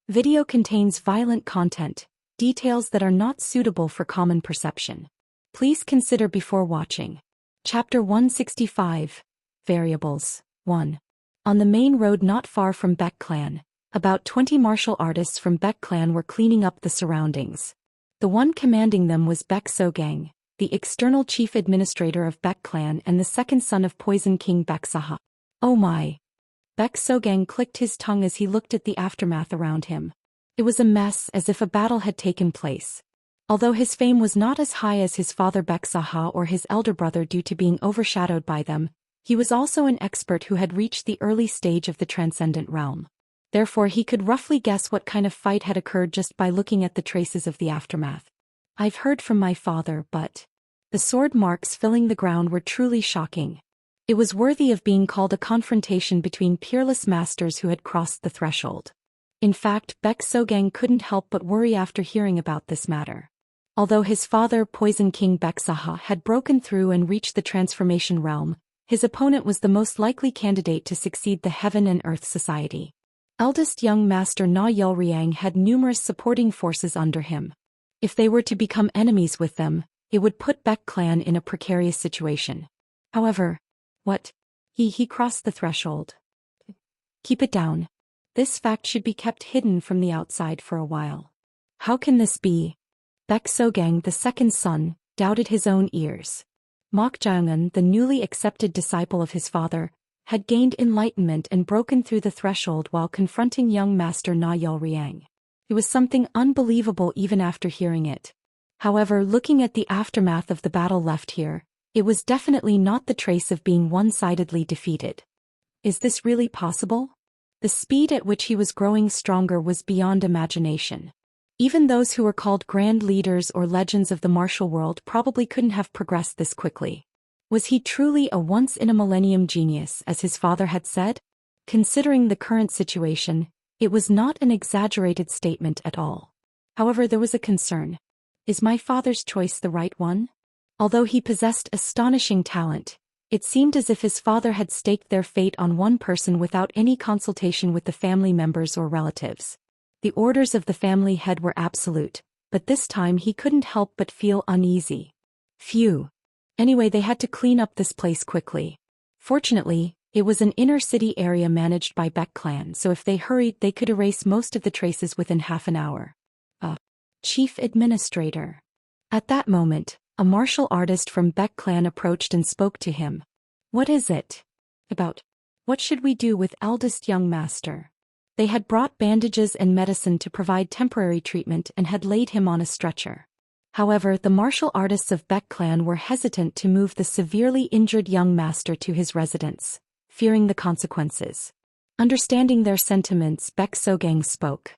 Video contains violent content, details that are not suitable for common perception. Please consider before watching. Chapter 165. Variables. 1. On the main road not far from Baek Clan, about 20 martial artists from Baek Clan were cleaning up the surroundings. The one commanding them was Baek Sogang, the external chief administrator of Baek Clan and the second son of Poison King Baek Saha. Oh my! Baek Sogang clicked his tongue as he looked at the aftermath around him. It was a mess, as if a battle had taken place. Although his fame was not as high as his father Baek Saha or his elder brother due to being overshadowed by them, he was also an expert who had reached the early stage of the transcendent realm. Therefore he could roughly guess what kind of fight had occurred just by looking at the traces of the aftermath. I've heard from my father, but... The sword marks filling the ground were truly shocking. It was worthy of being called a confrontation between peerless masters who had crossed the threshold. In fact, Baek Sogang couldn't help but worry after hearing about this matter. Although his father, Poison King Baek Saha, had broken through and reached the transformation realm, his opponent was the most likely candidate to succeed the Heaven and Earth Society. Eldest young master Na Yelriang had numerous supporting forces under him. If they were to become enemies with them, it would put Baek Clan in a precarious situation. However, what? He crossed the threshold. Keep it down. This fact should be kept hidden from the outside for a while. How can this be? Baek Sogang, the second son, doubted his own ears. Mok Jaeungun, the newly accepted disciple of his father, had gained enlightenment and broken through the threshold while confronting young master Na Yelriang. It was something unbelievable even after hearing it. However, looking at the aftermath of the battle left here, it was definitely not the trace of being one-sidedly defeated. Is this really possible? The speed at which he was growing stronger was beyond imagination. Even those who were called grand leaders or legends of the martial world probably couldn't have progressed this quickly. Was he truly a once-in-a-millennium genius, as his father had said? Considering the current situation, it was not an exaggerated statement at all. However, there was a concern. Is my father's choice the right one? Although he possessed astonishing talent, it seemed as if his father had staked their fate on one person without any consultation with the family members or relatives. The orders of the family head were absolute, but this time he couldn't help but feel uneasy. Phew. Anyway, they had to clean up this place quickly. Fortunately, it was an inner-city area managed by Baek Clan, so if they hurried they could erase most of the traces within half an hour. Chief Administrator. At that moment, a martial artist from Baek Clan approached and spoke to him. What is it? About. What should we do with eldest young master? They had brought bandages and medicine to provide temporary treatment and had laid him on a stretcher. However, the martial artists of Baek Clan were hesitant to move the severely injured young master to his residence, fearing the consequences. Understanding their sentiments, Baek Sogang spoke.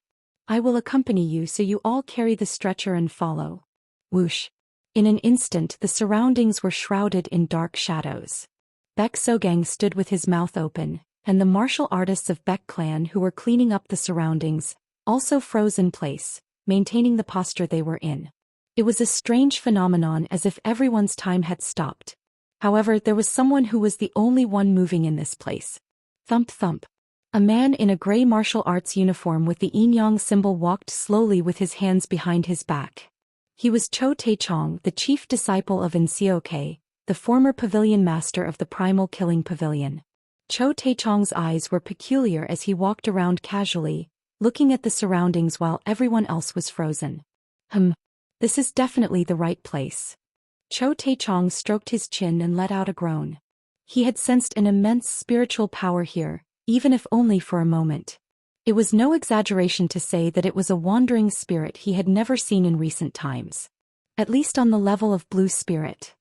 I will accompany you, so you all carry the stretcher and follow. Whoosh. In an instant the surroundings were shrouded in dark shadows. Baek Sogang stood with his mouth open, and the martial artists of Baek Clan who were cleaning up the surroundings also froze in place, maintaining the posture they were in. It was a strange phenomenon, as if everyone's time had stopped. However, there was someone who was the only one moving in this place. Thump thump. A man in a gray martial arts uniform with the yin-yang symbol walked slowly with his hands behind his back. He was Cho Taechong, the chief disciple of Nseok, the former pavilion master of the Primal Killing Pavilion. Cho Taechong's eyes were peculiar as he walked around casually, looking at the surroundings while everyone else was frozen. This is definitely the right place. Cho Taechong stroked his chin and let out a groan. He had sensed an immense spiritual power here, even if only for a moment. It was no exaggeration to say that it was a wandering spirit he had never seen in recent times. At least on the level of Blue Spirit.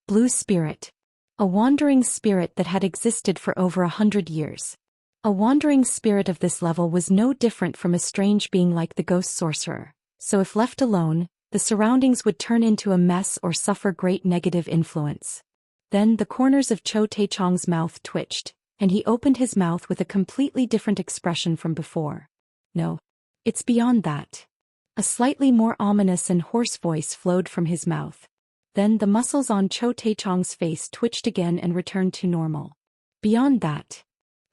Blue Spirit. A wandering spirit that had existed for over 100 years. A wandering spirit of this level was no different from a strange being like the Ghost Sorcerer, so if left alone, the surroundings would turn into a mess or suffer great negative influence. Then the corners of Cho Taechong's mouth twitched, and he opened his mouth with a completely different expression from before. No. It's beyond that. A slightly more ominous and hoarse voice flowed from his mouth. Then the muscles on Cho Taechong's face twitched again and returned to normal. Beyond that.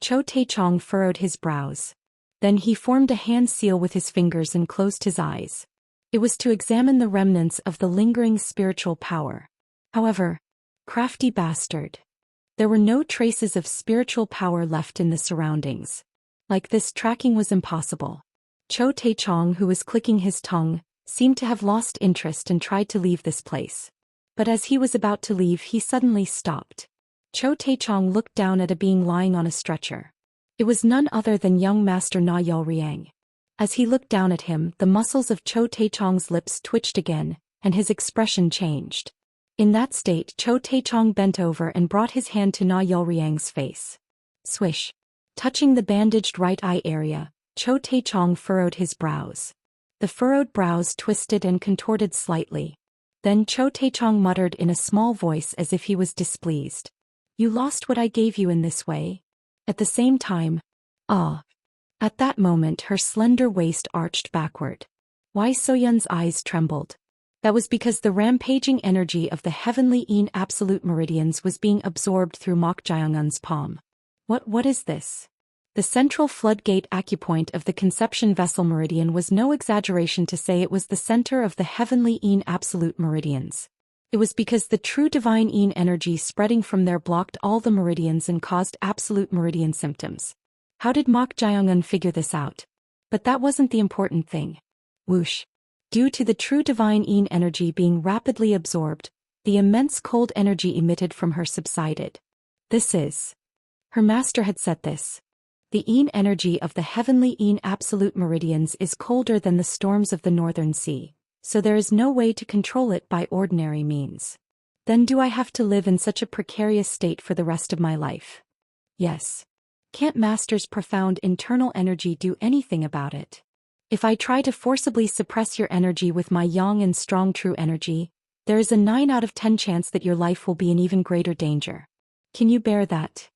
Cho Taechong furrowed his brows. Then he formed a hand seal with his fingers and closed his eyes. It was to examine the remnants of the lingering spiritual power. However, crafty bastard. There were no traces of spiritual power left in the surroundings. Like this, tracking was impossible. Cho Taechong, who was clicking his tongue, seemed to have lost interest and tried to leave this place. But as he was about to leave, he suddenly stopped. Cho Taechong looked down at a being lying on a stretcher. It was none other than young Master Na Yelriang. As he looked down at him, the muscles of Cho Taechong's lips twitched again, and his expression changed. In that state, Cho Taechong bent over and brought his hand to Na Yelriang's face. Swish. Touching the bandaged right eye area, Cho Taechong furrowed his brows. The furrowed brows twisted and contorted slightly. Then Cho Taechong muttered in a small voice as if he was displeased. You lost what I gave you in this way? At the same time, At that moment her slender waist arched backward. Why Soyun's eyes trembled. That was because the rampaging energy of the heavenly Yin absolute meridians was being absorbed through Mok Jiangun's palm. What is this? The central floodgate acupoint of the conception vessel meridian was no exaggeration to say it was the center of the heavenly Yin absolute meridians. It was because the true divine Yin energy spreading from there blocked all the meridians and caused absolute meridian symptoms. How did Mok Jiangun figure this out? But that wasn't the important thing. Whoosh. Due to the true divine Yin energy being rapidly absorbed, the immense cold energy emitted from her subsided. Her master had said this. The Yin energy of the heavenly Yin absolute meridians is colder than the storms of the northern sea, so there is no way to control it by ordinary means. Then do I have to live in such a precarious state for the rest of my life? Yes. Can't master's profound internal energy do anything about it? If I try to forcibly suppress your energy with my yang and strong true energy, there is a 9 out of 10 chance that your life will be in even greater danger. Can you bear that?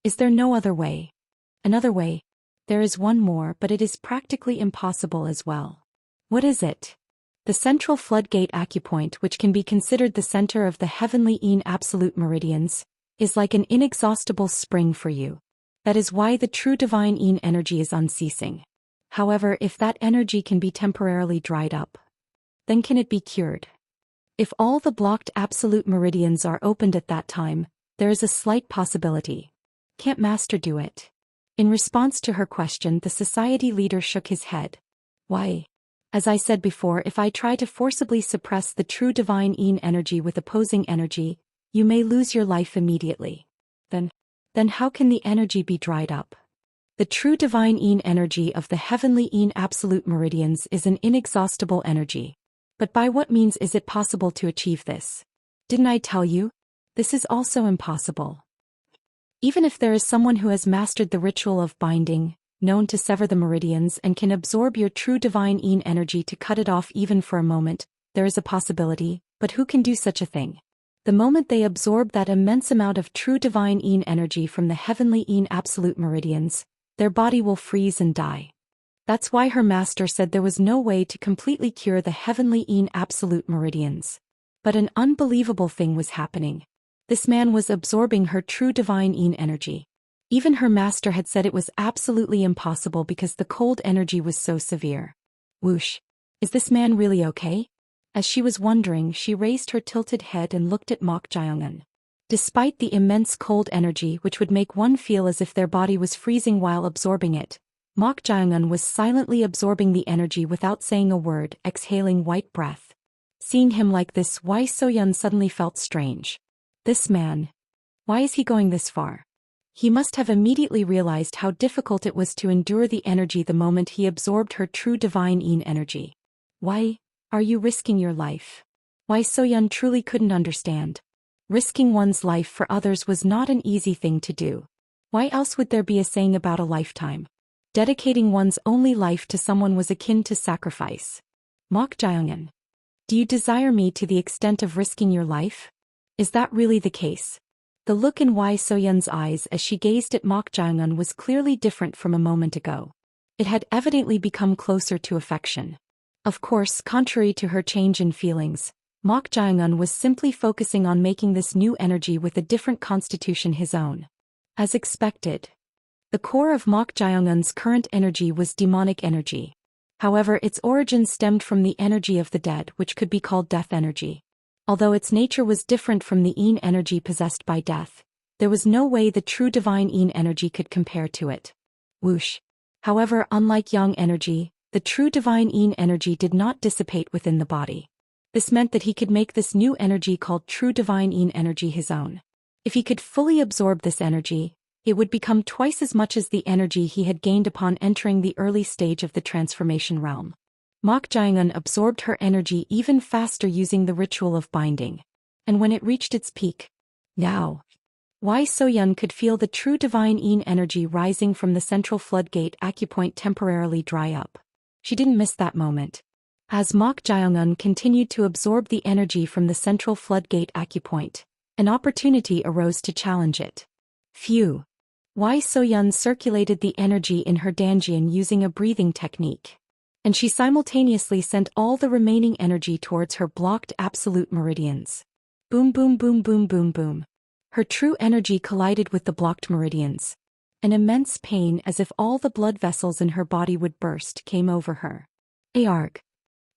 Is there no other way? Another way. There is one more, but it is practically impossible as well. What is it? The central floodgate acupoint, which can be considered the center of the heavenly Yin absolute meridians, is like an inexhaustible spring for you. That is why the true divine Yin energy is unceasing. However, if that energy can be temporarily dried up, then can it be cured? If all the blocked absolute meridians are opened at that time, there is a slight possibility. Can't master do it? In response to her question, the society leader shook his head. Why? As I said before, if I try to forcibly suppress the true divine Yin energy with opposing energy, you may lose your life immediately. Then how can the energy be dried up? The true divine Yin energy of the heavenly Yin absolute meridians is an inexhaustible energy. But by what means is it possible to achieve this? Didn't I tell you? This is also impossible. Even if there is someone who has mastered the ritual of binding, known to sever the meridians and can absorb your true divine Yin energy to cut it off even for a moment, there is a possibility, but who can do such a thing? The moment they absorb that immense amount of true divine Yin energy from the heavenly Yin absolute meridians, their body will freeze and die. That's why her master said there was no way to completely cure the heavenly Yin absolute meridians. But an unbelievable thing was happening. This man was absorbing her true divine Yin energy. Even her master had said it was absolutely impossible because the cold energy was so severe. Whoosh. Is this man really okay? As she was wondering, she raised her tilted head and looked at Mok Jiangun. Despite the immense cold energy which would make one feel as if their body was freezing while absorbing it, Mok Jiangun was silently absorbing the energy without saying a word, exhaling white breath. Seeing him like this, Wai Soyun suddenly felt strange. This man. Why is he going this far? He must have immediately realized how difficult it was to endure the energy the moment he absorbed her true divine Yin energy. Why are you risking your life? Wai Soyun truly couldn't understand. Risking one's life for others was not an easy thing to do. Why else would there be a saying about a lifetime? Dedicating one's only life to someone was akin to sacrifice. Mok Jiangun. Do you desire me to the extent of risking your life? Is that really the case? The look in Wai Soyun's eyes as she gazed at Mok Jiangun was clearly different from a moment ago. It had evidently become closer to affection. Of course, contrary to her change in feelings, Mok Jiangun was simply focusing on making this new energy with a different constitution his own. As expected. The core of Mok Jaeongun's current energy was demonic energy. However, its origin stemmed from the energy of the dead, which could be called death energy. Although its nature was different from the Yin energy possessed by death, there was no way the true divine Yin energy could compare to it. Whoosh. However, unlike Yang energy, the true divine Yin energy did not dissipate within the body. This meant that he could make this new energy called true divine Yin energy his own. If he could fully absorb this energy, it would become twice as much as the energy he had gained upon entering the early stage of the transformation realm. Mok Jaeongun absorbed her energy even faster using the ritual of binding. And when it reached its peak, now, Wai Soyun could feel the true divine Yin energy rising from the central floodgate acupoint temporarily dry up. She didn't miss that moment. As Mok Jaeongun continued to absorb the energy from the central floodgate acupoint, an opportunity arose to challenge it. Phew. Wai Soyun circulated the energy in her danjian using a breathing technique. And she simultaneously sent all the remaining energy towards her blocked absolute meridians. Boom boom boom boom boom boom. Her true energy collided with the blocked meridians. An immense pain as if all the blood vessels in her body would burst came over her. Arg.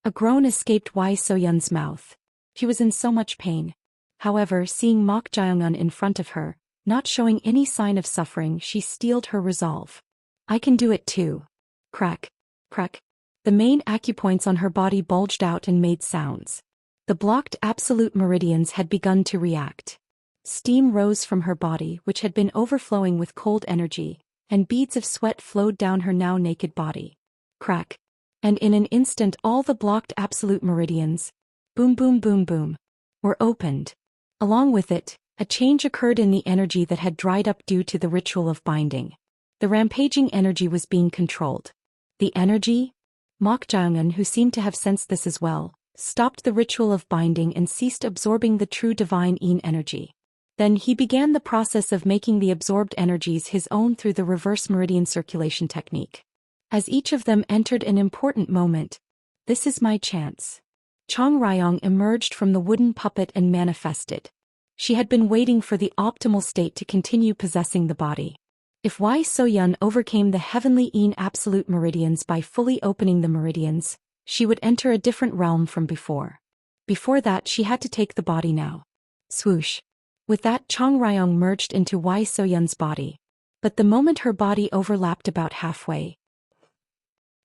A groan escaped Wai Soyun's mouth. She was in so much pain. However, seeing Mok Jaeongun in front of her, not showing any sign of suffering, she steeled her resolve. I can do it too. Crack. Crack. The main acupoints on her body bulged out and made sounds. The blocked absolute meridians had begun to react. Steam rose from her body, which had been overflowing with cold energy, and beads of sweat flowed down her now naked body. Crack. And in an instant all the blocked absolute meridians, boom boom boom boom, were opened. Along with it, a change occurred in the energy that had dried up due to the ritual of binding. The rampaging energy was being controlled. The energy? Mok Jaeongun, who seemed to have sensed this as well, stopped the ritual of binding and ceased absorbing the true divine Yin energy. Then he began the process of making the absorbed energies his own through the reverse meridian circulation technique. As each of them entered an important moment, this is my chance. Chong Ryong emerged from the wooden puppet and manifested. She had been waiting for the optimal state to continue possessing the body. If Wai Soyun overcame the heavenly Yin absolute meridians by fully opening the meridians, she would enter a different realm from before. Before that, she had to take the body now. Swoosh. With that, Chong Ryong merged into Wai Soyun's body. But the moment her body overlapped about halfway,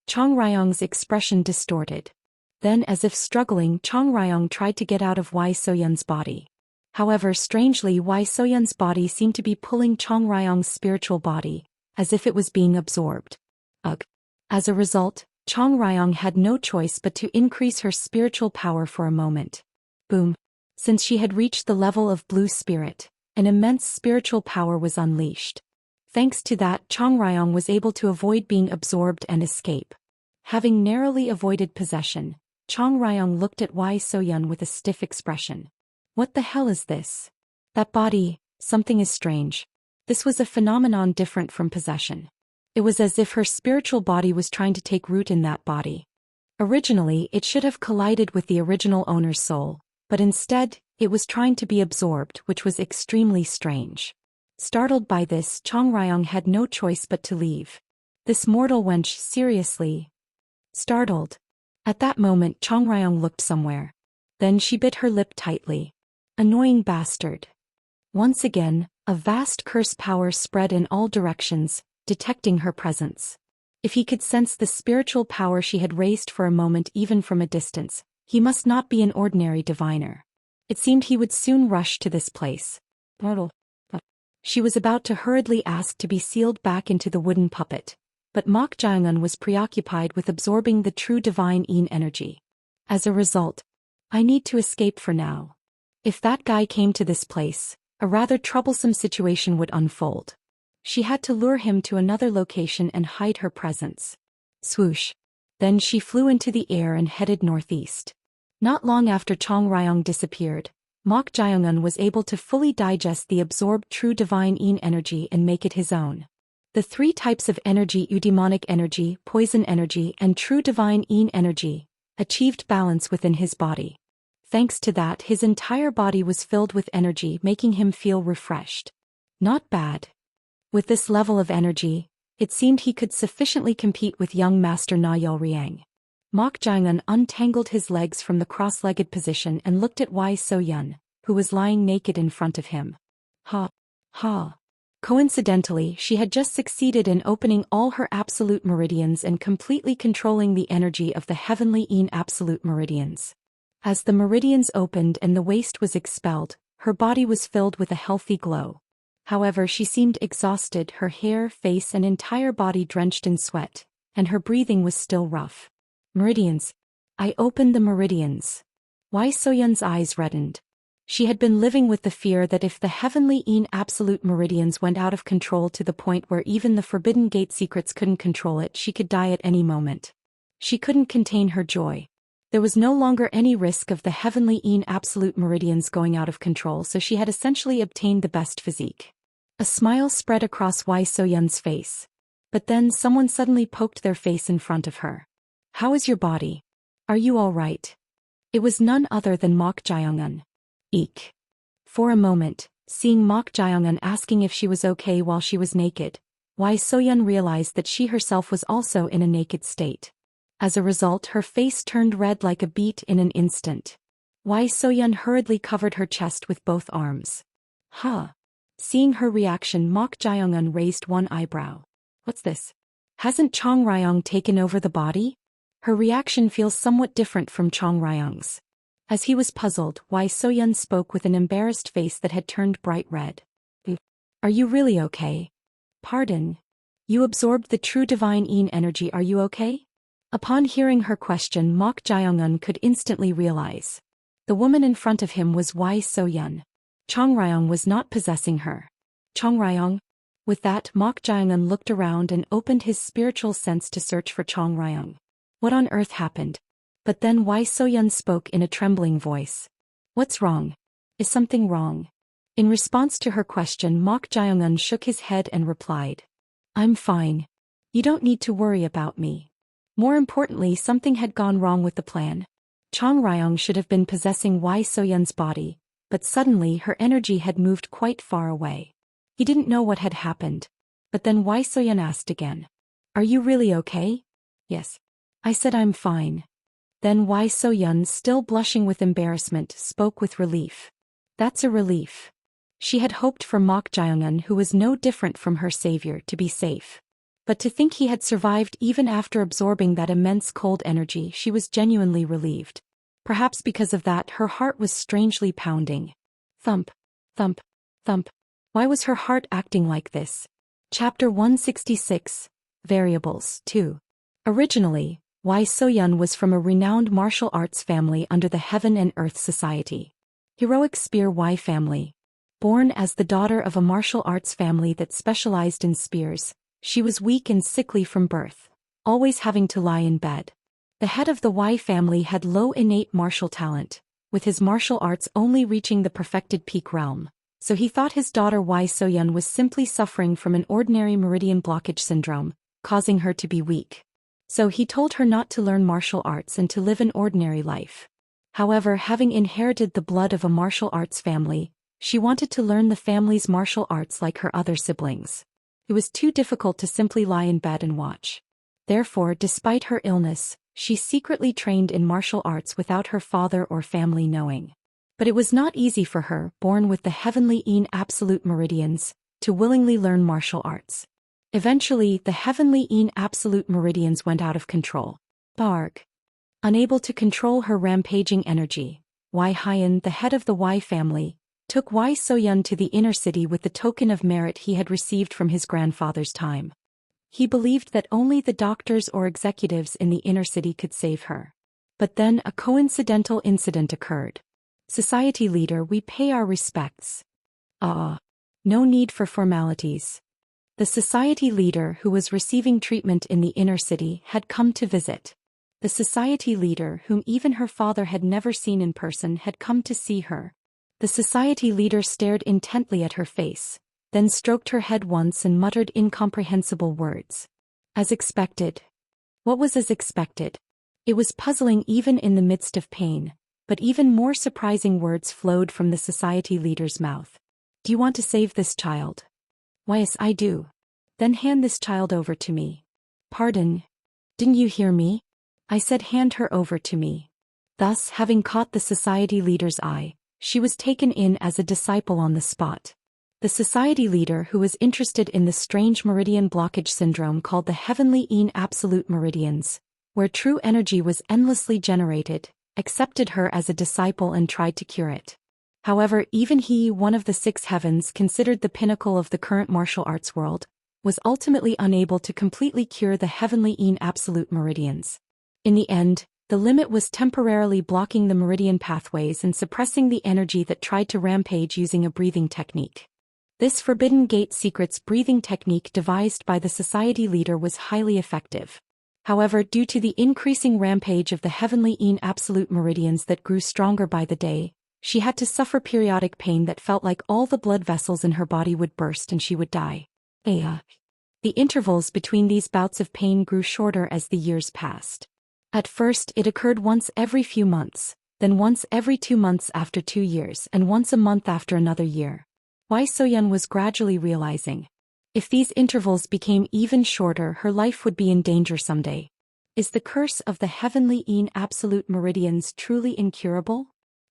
Chong Ryong's expression distorted. Then, as if struggling, Chong Ryong tried to get out of Wai Soyun's body. However, strangely, Wai Soyun's body seemed to be pulling Chong Ryong's spiritual body, as if it was being absorbed. Ugh. As a result, Chong Ryong had no choice but to increase her spiritual power for a moment. Boom. Since she had reached the level of blue spirit, an immense spiritual power was unleashed. Thanks to that, Chong Ryong was able to avoid being absorbed and escape. Having narrowly avoided possession, Chong Ryong looked at Wai Soyun with a stiff expression. What the hell is this? That body, something is strange. This was a phenomenon different from possession. It was as if her spiritual body was trying to take root in that body. Originally, it should have collided with the original owner's soul, but instead, it was trying to be absorbed, which was extremely strange. Startled by this, Chong Ryong had no choice but to leave. This mortal wench, seriously? Startled. At that moment, Chong Ryong looked somewhere. Then she bit her lip tightly. Annoying bastard. Once again, a vast curse power spread in all directions, detecting her presence. If he could sense the spiritual power she had raised for a moment even from a distance, he must not be an ordinary diviner. It seemed he would soon rush to this place. She was about to hurriedly ask to be sealed back into the wooden puppet, but Mok Jaeongun was preoccupied with absorbing the true divine Yin energy. As a result, I need to escape for now. If that guy came to this place, a rather troublesome situation would unfold. She had to lure him to another location and hide her presence. Swoosh. Then she flew into the air and headed northeast. Not long after Chong Ryong disappeared, Mok Jaeongun was able to fully digest the absorbed true divine Yin energy and make it his own. The three types of energy, eudemonic energy, poison energy, and true divine Yin energy, achieved balance within his body. Thanks to that, his entire body was filled with energy, making him feel refreshed. Not bad. With this level of energy, it seemed he could sufficiently compete with young Master Na Yolriang. Mok Jiangun untangled his legs from the cross-legged position and looked at Wai So-yun, who was lying naked in front of him. Ha! Ha! Coincidentally, she had just succeeded in opening all her absolute meridians and completely controlling the energy of the heavenly Yin absolute meridians. As the meridians opened and the waste was expelled, her body was filled with a healthy glow. However, she seemed exhausted, her hair, face and entire body drenched in sweat, and her breathing was still rough. Meridians. I opened the meridians. Wai So-yun's eyes reddened. She had been living with the fear that if the heavenly Yin absolute meridians went out of control to the point where even the Forbidden Gate secrets couldn't control it, she could die at any moment. She couldn't contain her joy. There was no longer any risk of the heavenly Yin absolute meridians going out of control, so she had essentially obtained the best physique. A smile spread across Wai So-yun's face. But then someone suddenly poked their face in front of her. How is your body? Are you all right? It was none other than Mok Jiangun. Eek. For a moment, seeing Mok Jiangun asking if she was okay while she was naked, Wai So-yun realized that she herself was also in a naked state. As a result, her face turned red like a beet in an instant. Wai So-yun hurriedly covered her chest with both arms. Huh. Seeing her reaction, Mok Jiangun raised one eyebrow. What's this? Hasn't Chong Ryong taken over the body? Her reaction feels somewhat different from Chong Ryong's. As he was puzzled, Wai So-yun spoke with an embarrassed face that had turned bright red. Are you really okay? Pardon. You absorbed the true divine Yin energy, are you okay? Upon hearing her question, Mok Jiangun could instantly realize. The woman in front of him was Wai So-yun. Chong Ryong was not possessing her. Chong Ryong? With that, Mok Jiangun looked around and opened his spiritual sense to search for Chong Ryong. What on earth happened? But then Wai So-yun spoke in a trembling voice. What's wrong? Is something wrong? In response to her question, Mok Jiangun shook his head and replied. I'm fine. You don't need to worry about me. More importantly, something had gone wrong with the plan. Chong Ryong should have been possessing Wai So-yun's body, but suddenly her energy had moved quite far away. He didn't know what had happened. But then Wai So-yun asked again. Are you really okay? Yes. I said I'm fine. Then Wai So-yun, still blushing with embarrassment, spoke with relief. That's a relief. She had hoped for Mok Jiangun, who was no different from her savior, to be safe. But to think he had survived even after absorbing that immense cold energy, she was genuinely relieved. Perhaps because of that, her heart was strangely pounding. Thump, thump, thump. Why was her heart acting like this? Chapter 166, Variables 2. Originally, Wai So-yun was from a renowned martial arts family under the Heaven and Earth Society. Heroic Spear Wai family. Born as the daughter of a martial arts family that specialized in spears, she was weak and sickly from birth, always having to lie in bed. The head of the Wai family had low innate martial talent, with his martial arts only reaching the perfected peak realm, so he thought his daughter Wai So-yun was simply suffering from an ordinary meridian blockage syndrome, causing her to be weak. So he told her not to learn martial arts and to live an ordinary life. However, having inherited the blood of a martial arts family, she wanted to learn the family's martial arts like her other siblings. It was too difficult to simply lie in bed and watch. Therefore, despite her illness, she secretly trained in martial arts without her father or family knowing. But it was not easy for her, born with the heavenly Yin absolute meridians, to willingly learn martial arts. Eventually, the heavenly Yin absolute meridians went out of control. Barg. Unable to control her rampaging energy, Wai Haiyan, the head of the Wai family, took Wai So-yun to the inner city with the token of merit he had received from his grandfather's time. He believed that only the doctors or executives in the inner city could save her. But then a coincidental incident occurred. Society leader, we pay our respects. No need for formalities. The society leader, who was receiving treatment in the inner city, had come to visit. The society leader, whom even her father had never seen in person, had come to see her. The society leader stared intently at her face, then stroked her head once and muttered incomprehensible words. As expected. What was as expected? It was puzzling even in the midst of pain, but even more surprising words flowed from the society leader's mouth. Do you want to save this child? Why, yes, I do. Then hand this child over to me. Pardon? Didn't you hear me? I said hand her over to me. Thus, having caught the society leader's eye, she was taken in as a disciple on the spot. The society leader, who was interested in the strange meridian blockage syndrome called the heavenly absolute meridians, where true energy was endlessly generated, accepted her as a disciple and tried to cure it. However, even he, one of the six heavens considered the pinnacle of the current martial arts world, was ultimately unable to completely cure the heavenly absolute meridians. In the end, the limit was temporarily blocking the meridian pathways and suppressing the energy that tried to rampage using a breathing technique. This Forbidden Gate Secrets breathing technique devised by the society leader was highly effective. However, due to the increasing rampage of the heavenly absolute meridians that grew stronger by the day, she had to suffer periodic pain that felt like all the blood vessels in her body would burst and she would die. The intervals between these bouts of pain grew shorter as the years passed. At first it occurred once every few months, then once every 2 months after 2 years and once a month after another year. Wai Soyun was gradually realizing, if these intervals became even shorter, her life would be in danger someday. Is the curse of the heavenly absolute meridians truly incurable?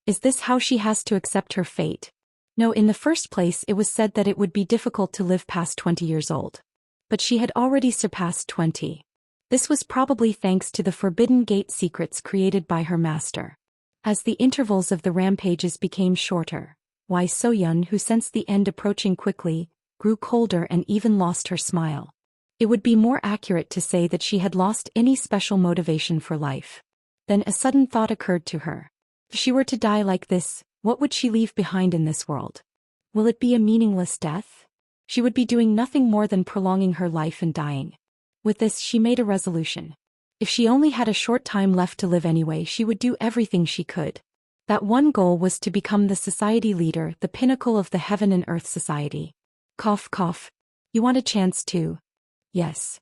Is this how she has to accept her fate? No, in the first place it was said that it would be difficult to live past 20 years old. But she had already surpassed 20. This was probably thanks to the Forbidden Gate secrets created by her master. As the intervals of the rampages became shorter, Wai Soyun, who sensed the end approaching quickly, grew colder and even lost her smile. It would be more accurate to say that she had lost any special motivation for life. Then a sudden thought occurred to her. If she were to die like this, what would she leave behind in this world? Will it be a meaningless death? She would be doing nothing more than prolonging her life and dying. With this, she made a resolution. If she only had a short time left to live anyway, she would do everything she could. That one goal was to become the society leader, the pinnacle of the heaven and earth society. Cough, cough. You want a chance too? Yes.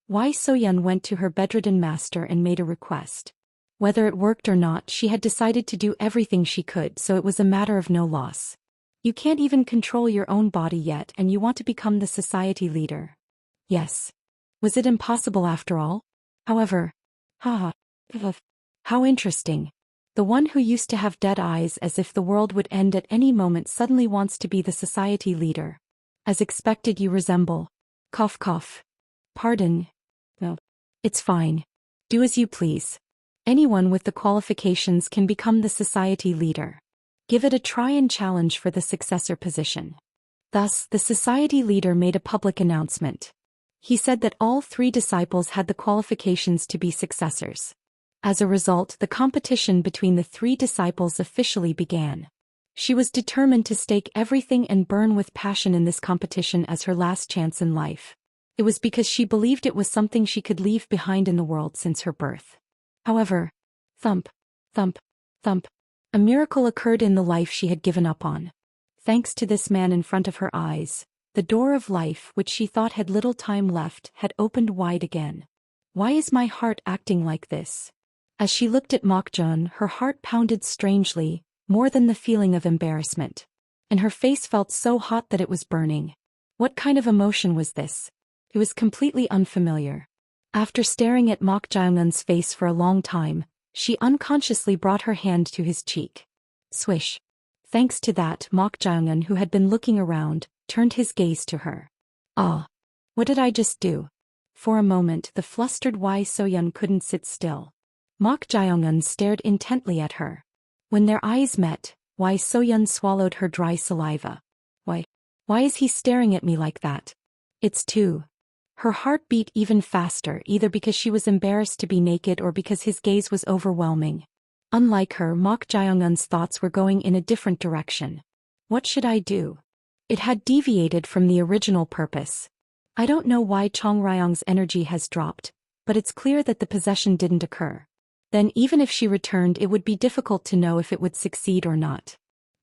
Wai Soyun went to her bedridden master and made a request. Whether it worked or not, she had decided to do everything she could, so it was a matter of no loss. You can't even control your own body yet and you want to become the society leader. Yes. Was it impossible after all? However, how interesting. The one who used to have dead eyes as if the world would end at any moment suddenly wants to be the society leader. As expected, you resemble. Cough, cough. Pardon. No. It's fine. Do as you please. Anyone with the qualifications can become the society leader. Give it a try and challenge for the successor position. Thus, the society leader made a public announcement. He said that all 3 disciples had the qualifications to be successors. As a result, the competition between the 3 disciples officially began. She was determined to stake everything and burn with passion in this competition as her last chance in life. It was because she believed it was something she could leave behind in the world since her birth. However, thump, thump, thump, a miracle occurred in the life she had given up on. Thanks to this man in front of her eyes, the door of life, which she thought had little time left, had opened wide again. Why is my heart acting like this? As she looked at Mokjun, her heart pounded strangely, more than the feeling of embarrassment. And her face felt so hot that it was burning. What kind of emotion was this? It was completely unfamiliar. After staring at Mok Jaeungun's face for a long time, she unconsciously brought her hand to his cheek. Swish. Thanks to that, Mok Jaeungun, who had been looking around, turned his gaze to her. Ah. What did I just do? For a moment, the flustered Wai Soyun couldn't sit still. Mok Jaeungun stared intently at her. When their eyes met, Wai Soyun swallowed her dry saliva. Why is he staring at me like that? It's too. Her heart beat even faster, either because she was embarrassed to be naked or because his gaze was overwhelming. Unlike her, Mok Jaeungun's thoughts were going in a different direction. What should I do? It had deviated from the original purpose. I don't know why Chong Ryong's energy has dropped, but it's clear that the possession didn't occur. Then even if she returned, it would be difficult to know if it would succeed or not.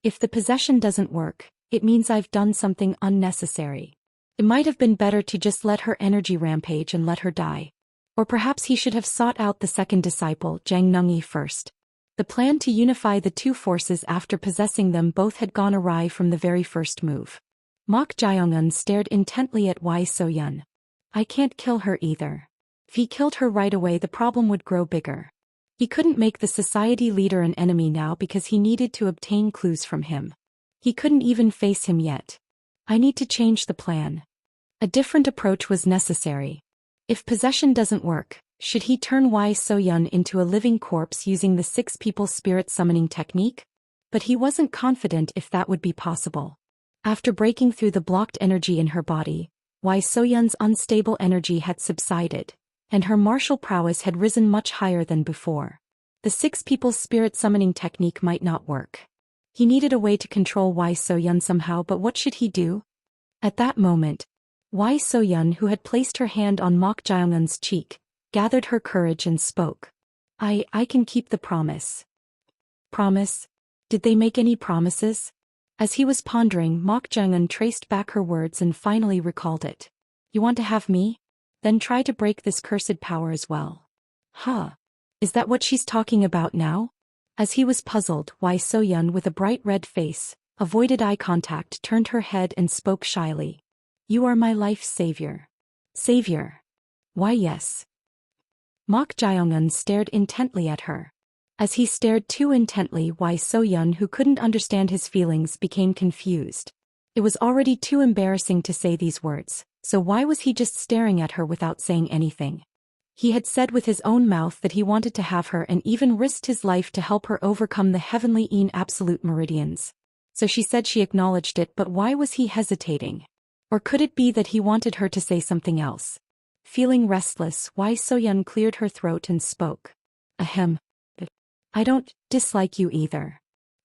If the possession doesn't work, it means I've done something unnecessary. It might have been better to just let her energy rampage and let her die. Or perhaps he should have sought out the second disciple, Jang Nungyi, first. The plan to unify the 2 forces after possessing them both had gone awry from the very first move. Mok Jaeungun stared intently at Wai Soyun. I can't kill her either. If he killed her right away, the problem would grow bigger. He couldn't make the society leader an enemy now because he needed to obtain clues from him. He couldn't even face him yet. I need to change the plan. A different approach was necessary. If possession doesn't work, should he turn Wai So-yun into a living corpse using the 6 people spirit summoning technique? But he wasn't confident if that would be possible. After breaking through the blocked energy in her body, Wai So-yun's unstable energy had subsided, and her martial prowess had risen much higher than before. The 6 people spirit summoning technique might not work. He needed a way to control Wai So-yun somehow, but what should he do? At that moment, Wai So-yun, who had placed her hand on Mok Jae-un's cheek, gathered her courage and spoke. I can keep the promise. Promise? Did they make any promises? As he was pondering, Mok Jae-un traced back her words and finally recalled it. You want to have me? Then try to break this cursed power as well. Huh. Is that what she's talking about now? As he was puzzled, Wai So-yun, with a bright red face, avoided eye contact, turned her head and spoke shyly. You are my life's savior. Savior? Why yes. Mok Jae-un stared intently at her. As he stared too intently, Wai So-yun, who couldn't understand his feelings, became confused. It was already too embarrassing to say these words, so why was he just staring at her without saying anything? He had said with his own mouth that he wanted to have her and even risked his life to help her overcome the heavenly absolute meridians. So she said she acknowledged it, but why was he hesitating? Or could it be that he wanted her to say something else? Feeling restless, Wai So-yun cleared her throat and spoke. Ahem. I don't dislike you either.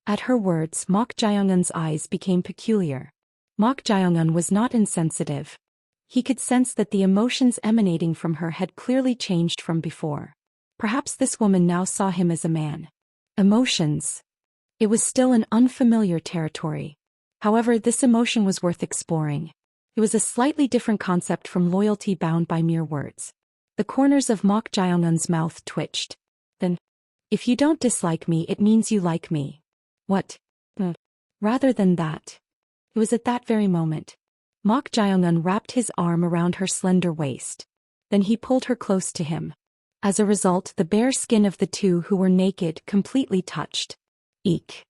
At her words, Mok Jae-un's eyes became peculiar. Mok Jae-un was not insensitive. He could sense that the emotions emanating from her had clearly changed from before. Perhaps this woman now saw him as a man. Emotions. It was still an unfamiliar territory. However, this emotion was worth exploring. It was a slightly different concept from loyalty bound by mere words. The corners of Mok Jae-un's mouth twitched. Then, if you don't dislike me, it means you like me. What? Rather than that. It was at that very moment. Mok Jae-un wrapped his arm around her slender waist. Then he pulled her close to him. As a result, the bare skin of the two who were naked completely touched. Eek.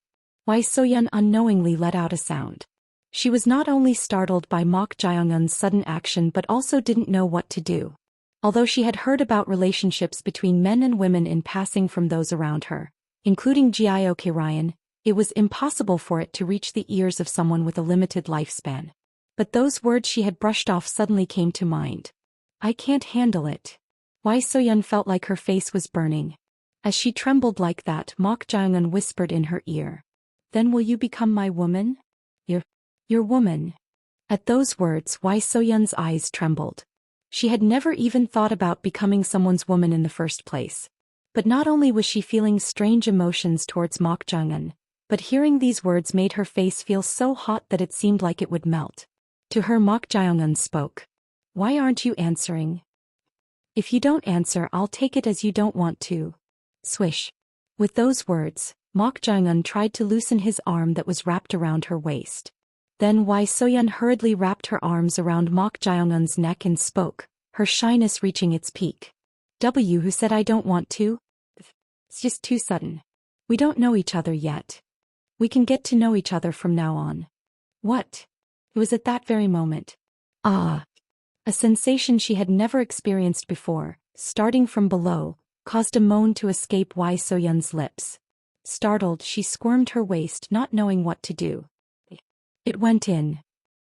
Wai So-yun unknowingly let out a sound. She was not only startled by Mok Jae-un's sudden action but also didn't know what to do. Although she had heard about relationships between men and women in passing from those around her, including Gyeok Ryan, it was impossible for it to reach the ears of someone with a limited lifespan. But those words she had brushed off suddenly came to mind. I can't handle it. Wai So-yun felt like her face was burning. As she trembled like that, Mok Jae-un whispered in her ear. Then will you become my woman? Your woman. At those words, Wai So-yun's eyes trembled. She had never even thought about becoming someone's woman in the first place. But not only was she feeling strange emotions towards Mok Jae-un, but hearing these words made her face feel so hot that it seemed like it would melt. To her, Mok Jae-un spoke. Why aren't you answering? If you don't answer, I'll take it as you don't want to. Swish. With those words, Mok Jae-un tried to loosen his arm that was wrapped around her waist. Then Wai So-yun hurriedly wrapped her arms around Mok Jae-un's neck and spoke, her shyness reaching its peak. Who said I don't want to? It's just too sudden. We don't know each other yet. We can get to know each other from now on. What? It was at that very moment. Ah! A sensation she had never experienced before, starting from below, caused a moan to escape Wai So-yun's lips. Startled, she squirmed her waist, not knowing what to do. It went in.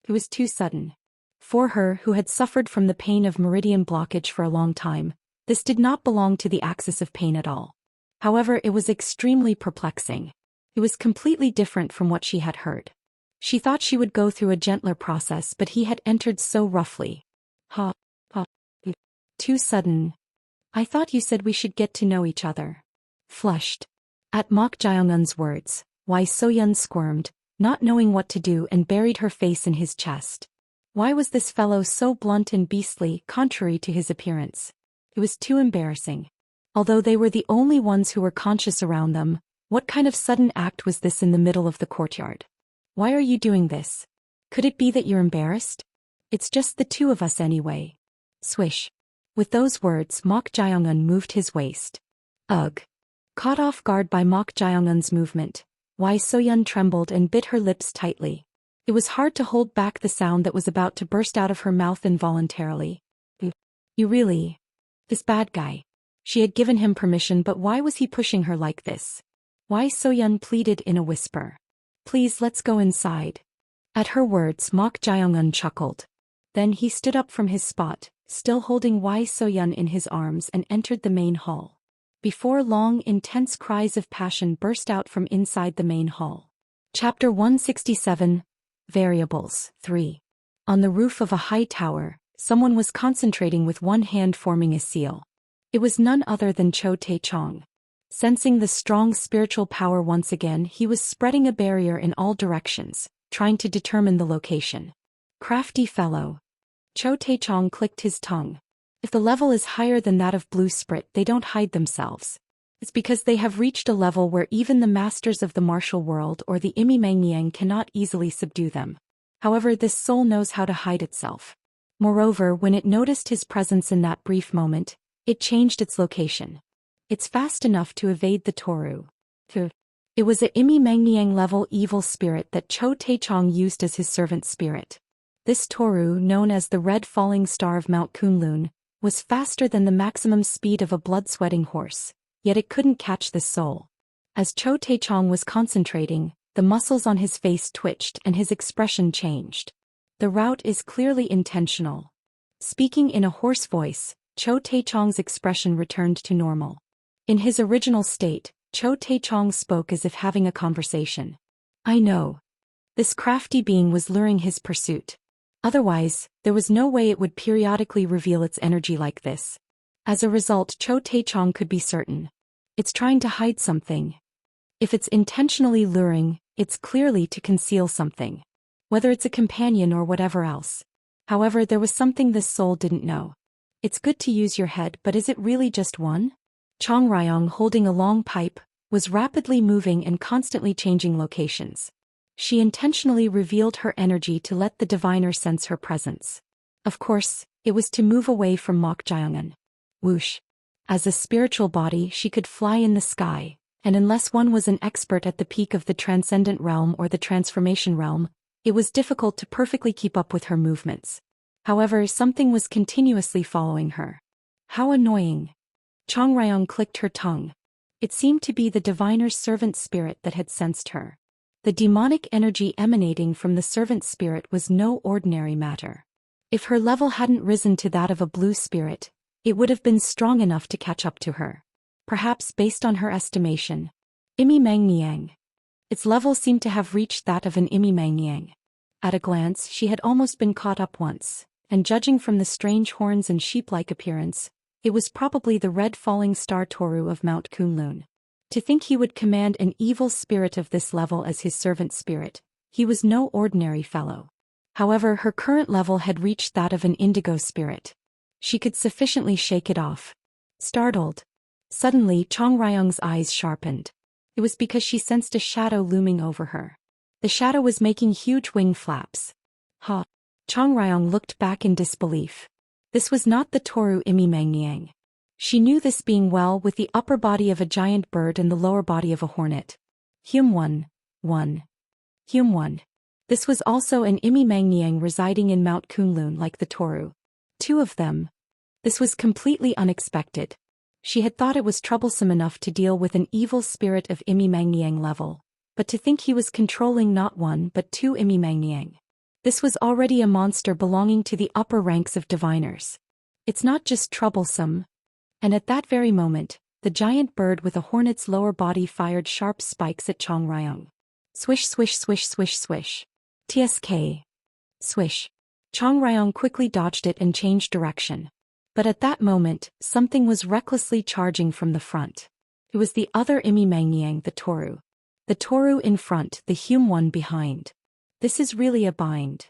It was too sudden. For her, who had suffered from the pain of meridian blockage for a long time, this did not belong to the axis of pain at all. However, it was extremely perplexing. It was completely different from what she had heard. She thought she would go through a gentler process, but he had entered so roughly. Ha. Too sudden. I thought you said we should get to know each other. Flushed. At Mok Jae-un's words, Wai So-yun squirmed, not knowing what to do, and buried her face in his chest. Why was this fellow so blunt and beastly, contrary to his appearance? It was too embarrassing. Although they were the only ones who were conscious around them, what kind of sudden act was this in the middle of the courtyard? Why are you doing this? Could it be that you're embarrassed? It's just the two of us anyway. Swish. With those words, Mok Jae-un moved his waist. Ugh. Caught off guard by Mok Jae-un's movement, Wai So-yeon trembled and bit her lips tightly. It was hard to hold back the sound that was about to burst out of her mouth involuntarily. You really... This bad guy. She had given him permission, but why was he pushing her like this? Wai So-yeon pleaded in a whisper. Please, let's go inside. At her words, Mok Jae-un chuckled. Then he stood up from his spot, still holding Wai So-yeon in his arms, and entered the main hall. Before long, intense cries of passion burst out from inside the main hall. Chapter 167, Variables 3. On the roof of a high tower, someone was concentrating with one hand forming a seal. It was none other than Cho Tae-chong. Sensing the strong spiritual power once again, he was spreading a barrier in all directions, trying to determine the location. Crafty fellow. Cho Tae-chong clicked his tongue. If the level is higher than that of Blue Spirit, they don't hide themselves. It's because they have reached a level where even the masters of the martial world or the Imi Mangyang cannot easily subdue them. However, this soul knows how to hide itself. Moreover, when it noticed his presence in that brief moment, it changed its location. It's fast enough to evade the Toru. It was a Imi Mangyang level evil spirit that Cho Tae-chong used as his servant spirit. This Toru, known as the Red Falling Star of Mount Kunlun, was faster than the maximum speed of a blood-sweating horse, yet it couldn't catch this soul. As Cho Tae-chong was concentrating, the muscles on his face twitched and his expression changed. The route is clearly intentional. Speaking in a hoarse voice, Cho Tae-chong's expression returned to normal. In his original state, Cho Tae-chong spoke as if having a conversation. I know. This crafty being was luring his pursuit. Otherwise, there was no way it would periodically reveal its energy like this. As a result, Cho Tae-chong could be certain. It's trying to hide something. If it's intentionally luring, it's clearly to conceal something. Whether it's a companion or whatever else. However, there was something this soul didn't know. It's good to use your head, but is it really just one? Chong Ryong, holding a long pipe, was rapidly moving and constantly changing locations. She intentionally revealed her energy to let the diviner sense her presence. Of course, it was to move away from Mok Jae-un. Whoosh. As a spiritual body, she could fly in the sky, and unless one was an expert at the peak of the transcendent realm or the transformation realm, it was difficult to perfectly keep up with her movements. However, something was continuously following her. How annoying. Chong Ryong clicked her tongue. It seemed to be the diviner's servant spirit that had sensed her. The demonic energy emanating from the servant spirit was no ordinary matter. If her level hadn't risen to that of a blue spirit, it would have been strong enough to catch up to her. Perhaps based on her estimation. Imi Mangyang. Its level seemed to have reached that of an Imi Mangyang. At a glance, she had almost been caught up once, and judging from the strange horns and sheep-like appearance, it was probably the Red Falling Star Toru of Mount Kunlun. To think he would command an evil spirit of this level as his servant spirit, he was no ordinary fellow. However, her current level had reached that of an indigo spirit. She could sufficiently shake it off. Startled. Suddenly, Chong Ryong's eyes sharpened. It was because she sensed a shadow looming over her. The shadow was making huge wing flaps. Ha! Chong Ryong looked back in disbelief. This was not the Toru Imi Mangyang. She knew this being well, with the upper body of a giant bird and the lower body of a hornet. Hume 1. This was also an Imi Mangyang residing in Mount Kunlun like the Toru. Two of them. This was completely unexpected. She had thought it was troublesome enough to deal with an evil spirit of Imi Mangyang level, but to think he was controlling not one but two Imi Mangyang. This was already a monster belonging to the upper ranks of diviners. It's not just troublesome. And at that very moment, the giant bird with a hornet's lower body fired sharp spikes at Chong Ryong. Swish swish swish swish swish. TSK. Swish. Chong Ryong quickly dodged it and changed direction. But at that moment, something was recklessly charging from the front. It was the other Imi Mangyang, the Toru. The Toru in front, the Hume one behind. This is really a bind.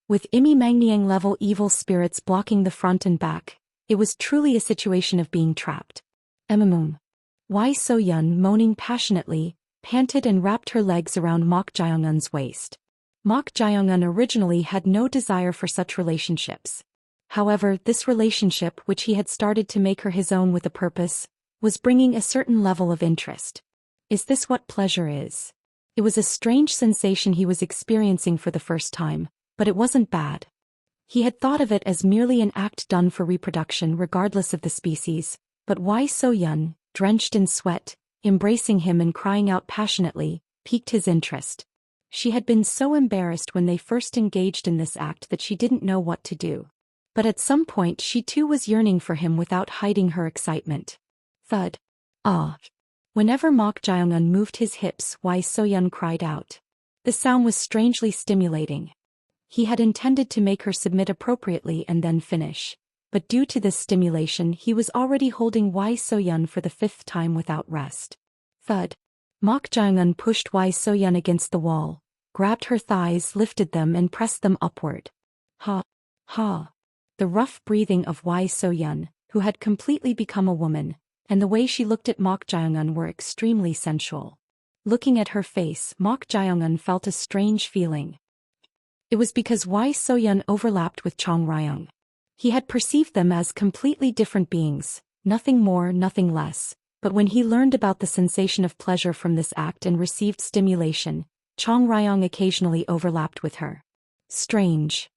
With Imi Mangyang level evil spirits blocking the front and back, it was truly a situation of being trapped. Wai So-yeon, moaning passionately, panted and wrapped her legs around Mok Jae-un's waist. Mok Jae-un originally had no desire for such relationships. However, this relationship, which he had started to make her his own with a purpose, was bringing a certain level of interest. Is this what pleasure is? It was a strange sensation he was experiencing for the first time, but it wasn't bad. He had thought of it as merely an act done for reproduction regardless of the species, but Wai So-yun, drenched in sweat, embracing him and crying out passionately, piqued his interest. She had been so embarrassed when they first engaged in this act that she didn't know what to do. But at some point she too was yearning for him without hiding her excitement. Thud. Ah. Whenever Mok Jae-yun moved his hips, Wai So-yun cried out. The sound was strangely stimulating. He had intended to make her submit appropriately and then finish, but due to this stimulation he was already holding Wai So-yun for the 5th time without rest. Thud. Mok Jae-yun pushed Wai So-yun against the wall, grabbed her thighs, lifted them and pressed them upward. Ha. Ha. The rough breathing of Wai So-yun, who had completely become a woman, and the way she looked at Mok Jae-yun were extremely sensual. Looking at her face, Mok Jae-yun felt a strange feeling. It was because Wai So-yun overlapped with Chong Ryung. He had perceived them as completely different beings, nothing more, nothing less, but when he learned about the sensation of pleasure from this act and received stimulation, Chong Ryung occasionally overlapped with her. Strange.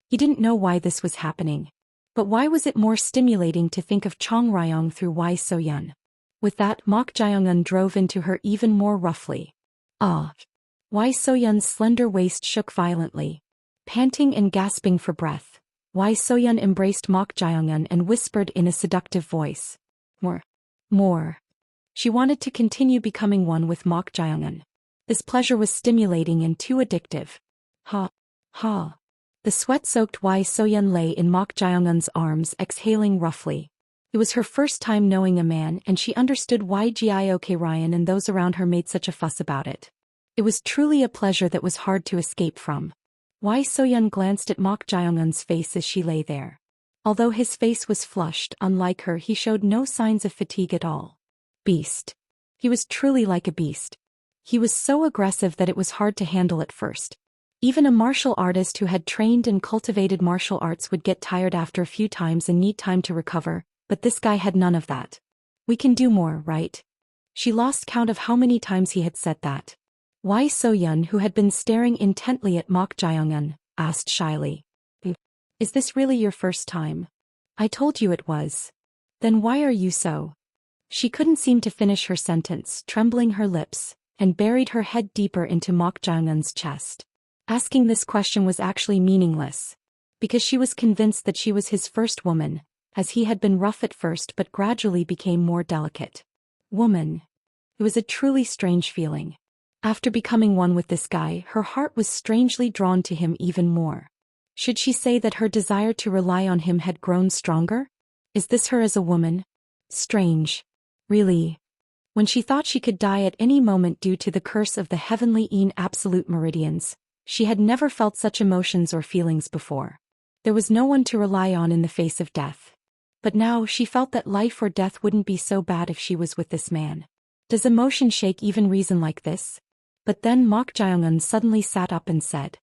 He didn't know why this was happening. But why was it more stimulating to think of Chong Ryung through Wai So-yun? With that, Mok Jae-yun drove into her even more roughly. Ah! Wai So-yun's slender waist shook violently. Panting and gasping for breath, Wai So-yun embraced Mok Jae-yun and whispered in a seductive voice. More. More. She wanted to continue becoming one with Mok Jae-yun. This pleasure was stimulating and too addictive. Ha. Ha. The sweat-soaked Wai So-yun lay in Mok Jae-yun's arms, exhaling roughly. It was her first time knowing a man and she understood why Giok Ryan and those around her made such a fuss about it. It was truly a pleasure that was hard to escape from. Wai So-yun glanced at Mok Jae-yun's face as she lay there. Although his face was flushed, unlike her he showed no signs of fatigue at all. Beast. He was truly like a beast. He was so aggressive that it was hard to handle at first. Even a martial artist who had trained and cultivated martial arts would get tired after a few times and need time to recover, but this guy had none of that. We can do more, right? She lost count of how many times he had said that. Wai So-yun, who had been staring intently at Mok Jae-yun, asked shyly. Is this really your first time? I told you it was. Then why are you so? She couldn't seem to finish her sentence, trembling her lips, and buried her head deeper into Mok Jae-yun's chest. Asking this question was actually meaningless, because she was convinced that she was his first woman, as he had been rough at first but gradually became more delicate. Woman. It was a truly strange feeling. After becoming one with this guy, her heart was strangely drawn to him even more. Should she say that her desire to rely on him had grown stronger? Is this her as a woman? Strange. Really. When she thought she could die at any moment due to the curse of the heavenly absolute meridians, she had never felt such emotions or feelings before. There was no one to rely on in the face of death. But now she felt that life or death wouldn't be so bad if she was with this man. Does emotion shake even reason like this? But then Mok Jae-yun suddenly sat up and said,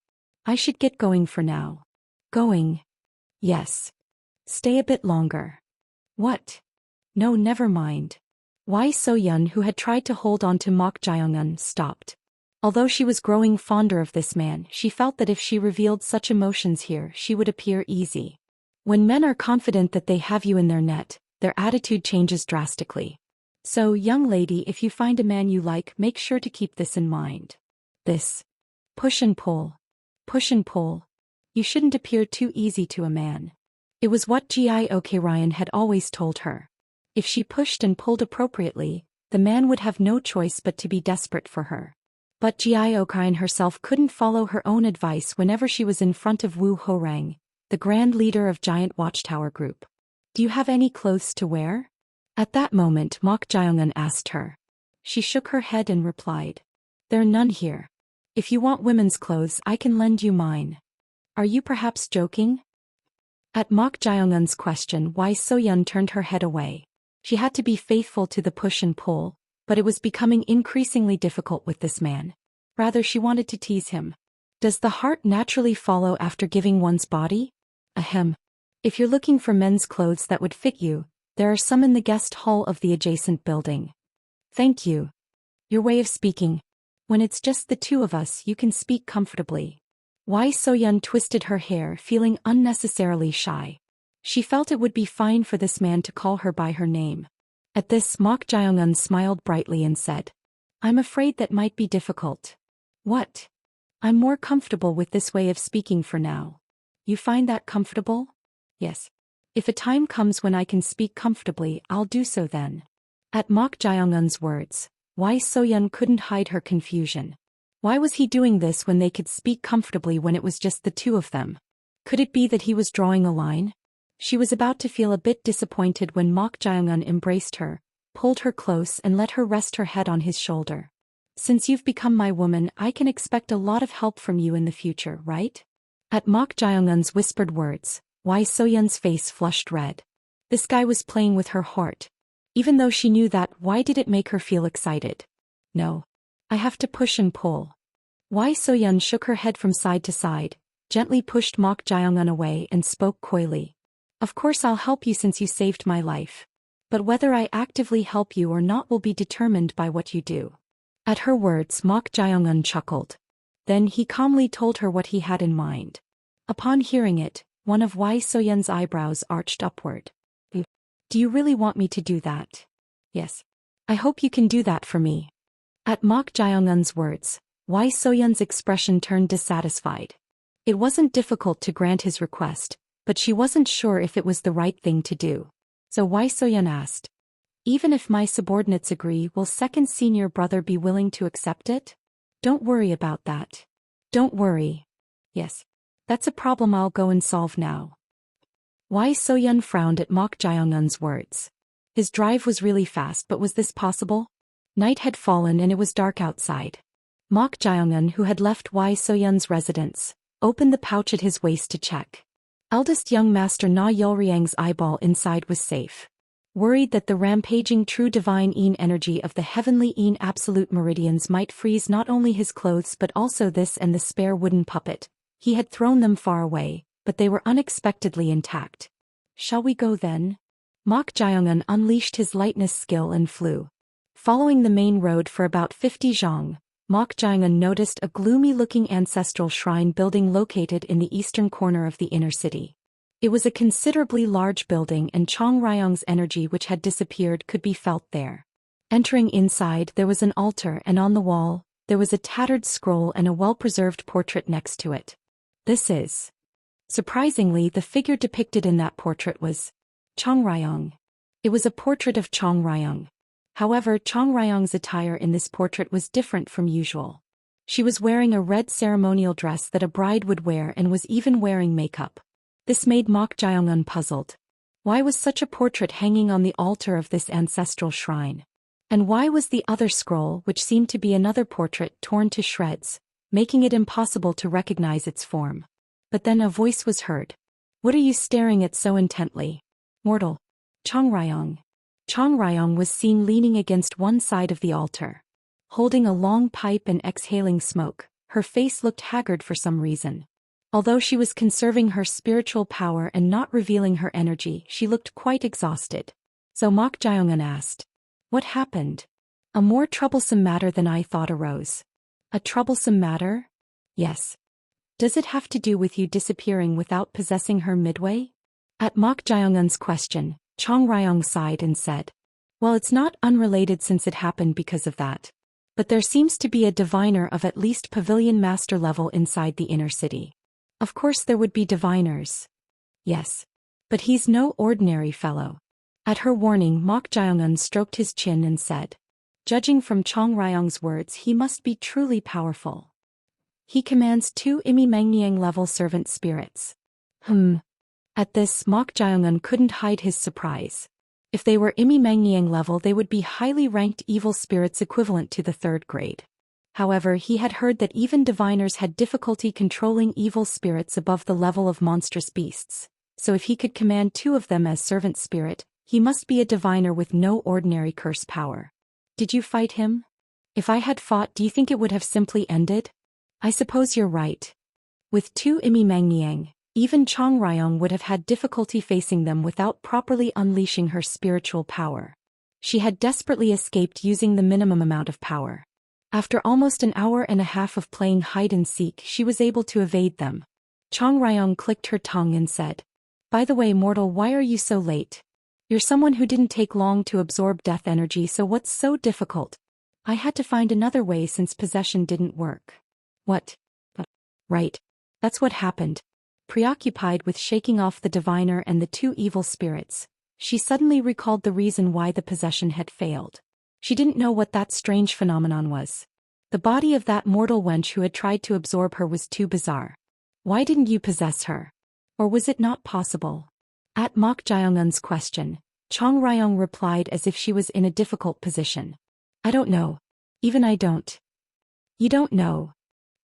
I should get going for now. Going? Yes. Stay a bit longer. What? No, never mind. Wai So-yun, who had tried to hold on to Mok Jae-yun, stopped. Although she was growing fonder of this man, she felt that if she revealed such emotions here, she would appear easy. When men are confident that they have you in their net, their attitude changes drastically. So, young lady, if you find a man you like, make sure to keep this in mind. This. Push and pull. Push and pull. You shouldn't appear too easy to a man. It was what Giok Ryan had always told her. If she pushed and pulled appropriately, the man would have no choice but to be desperate for her. But Giok Ryan herself couldn't follow her own advice whenever she was in front of Wu Horang, the grand leader of Giant Watchtower Group. Do you have any clothes to wear? At that moment Mok Jae-yun asked her. She shook her head and replied. There are none here. If you want women's clothes, I can lend you mine. Are you perhaps joking? At Mok Jae-yun's question, Wai So-yun turned her head away. She had to be faithful to the push and pull, but it was becoming increasingly difficult with this man. Rather, she wanted to tease him. Does the heart naturally follow after giving one's body? Ahem. If you're looking for men's clothes that would fit you, there are some in the guest hall of the adjacent building. Thank you. Your way of speaking. When it's just the two of us, you can speak comfortably. Why Soyeon twisted her hair, feeling unnecessarily shy. She felt it would be fine for this man to call her by her name. At this, Mok Jae-eun smiled brightly and said, I'm afraid that might be difficult. What? I'm more comfortable with this way of speaking for now. You find that comfortable? Yes. If a time comes when I can speak comfortably, I'll do so then. At Mok Jae-eun's words, Why Soyeon couldn't hide her confusion. Why was he doing this when they could speak comfortably when it was just the two of them? Could it be that he was drawing a line? She was about to feel a bit disappointed when Mok Jae-eun embraced her, pulled her close and let her rest her head on his shoulder. Since you've become my woman, I can expect a lot of help from you in the future, right? At Mok Jae-eun's whispered words, Why Soyeon's face flushed red. This guy was playing with her heart. Even though she knew that, why did it make her feel excited? No. I have to push and pull. Why Soyeon shook her head from side to side, gently pushed Mok Jae-eun away and spoke coyly. Of course I'll help you since you saved my life. But whether I actively help you or not will be determined by what you do. At her words, Mok Jae-eun chuckled. Then he calmly told her what he had in mind. Upon hearing it, one of Why Soyeon's eyebrows arched upward. Do you really want me to do that? Yes. I hope you can do that for me. At Mok Jae-eun's words, Why Soyeon's expression turned dissatisfied. It wasn't difficult to grant his request, but she wasn't sure if it was the right thing to do. So Why Soyeon asked, Even if my subordinates agree, will second senior brother be willing to accept it? Don't worry about that. Don't worry. Yes. That's a problem I'll go and solve now. Why Soyeon frowned at Mok Jae-eun's words. His drive was really fast, but was this possible? Night had fallen and it was dark outside. Mok Jae-eun, who had left Why Soyeon's residence, opened the pouch at his waist to check. Eldest young master Na Yeolryang's eyeball inside was safe. Worried that the rampaging true divine Een energy of the heavenly Een absolute meridians might freeze not only his clothes but also this and the spare wooden puppet, he had thrown them far away, but they were unexpectedly intact. Shall we go then? Mok Jae-eun unleashed his lightness skill and flew. Following the main road for about 50 zhang, Mok Jae-eun noticed a gloomy-looking ancestral shrine building located in the eastern corner of the inner city. It was a considerably large building and Chong Ryong's energy which had disappeared could be felt there. Entering inside, there was an altar and on the wall, there was a tattered scroll and a well-preserved portrait next to it. This is. Surprisingly, the figure depicted in that portrait was Chong Ryong. It was a portrait of Chong Ryong. However, Chong Ryong's attire in this portrait was different from usual. She was wearing a red ceremonial dress that a bride would wear and was even wearing makeup. This made Mok Jae-eun puzzled. Why was such a portrait hanging on the altar of this ancestral shrine? And why was the other scroll, which seemed to be another portrait, torn to shreds, making it impossible to recognize its form? But then a voice was heard. What are you staring at so intently? Mortal. Chong Ryong. Chong Ryong was seen leaning against one side of the altar. Holding a long pipe and exhaling smoke, her face looked haggard for some reason. Although she was conserving her spiritual power and not revealing her energy, she looked quite exhausted. So Mok Jae-eun asked, What happened? A more troublesome matter than I thought arose. A troublesome matter? Yes. Does it have to do with you disappearing without possessing her midway? At Mok Jae-eun's question, Chong Ryong sighed and said, Well, it's not unrelated since it happened because of that. But there seems to be a diviner of at least pavilion master level inside the inner city. Of course there would be diviners. Yes. But he's no ordinary fellow. At her warning, Mok Jae-eun stroked his chin and said, Judging from Chong Ryong's words, he must be truly powerful. He commands 2 Imi Mangniang level servant spirits. At this, Mok Jae-eun couldn't hide his surprise. If they were Imi Mangniang level, they would be highly ranked evil spirits equivalent to the 3rd grade. However, he had heard that even diviners had difficulty controlling evil spirits above the level of monstrous beasts. So if he could command 2 of them as servant spirit, he must be a diviner with no ordinary curse power. Did you fight him? If I had fought, do you think it would have simply ended? I suppose you're right. With 2 Imi Mangniang, Even Chong Ryong would have had difficulty facing them without properly unleashing her spiritual power. She had desperately escaped using the minimum amount of power. After almost an hour and a half of playing hide-and-seek, she was able to evade them. Chong Ryong clicked her tongue and said, "By the way, mortal, why are you so late? You're someone who didn't take long to absorb death energy, so what's so difficult? I had to find another way since possession didn't work." "What?" "Right. That's what happened." Preoccupied with shaking off the diviner and the two evil spirits, she suddenly recalled the reason why the possession had failed. She didn't know what that strange phenomenon was. The body of that mortal wench who had tried to absorb her was too bizarre. Why didn't you possess her? Or was it not possible? At Mok Jaeongun's question, Chong Ryong replied as if she was in a difficult position. "I don't know. Even I don't." "You don't know?"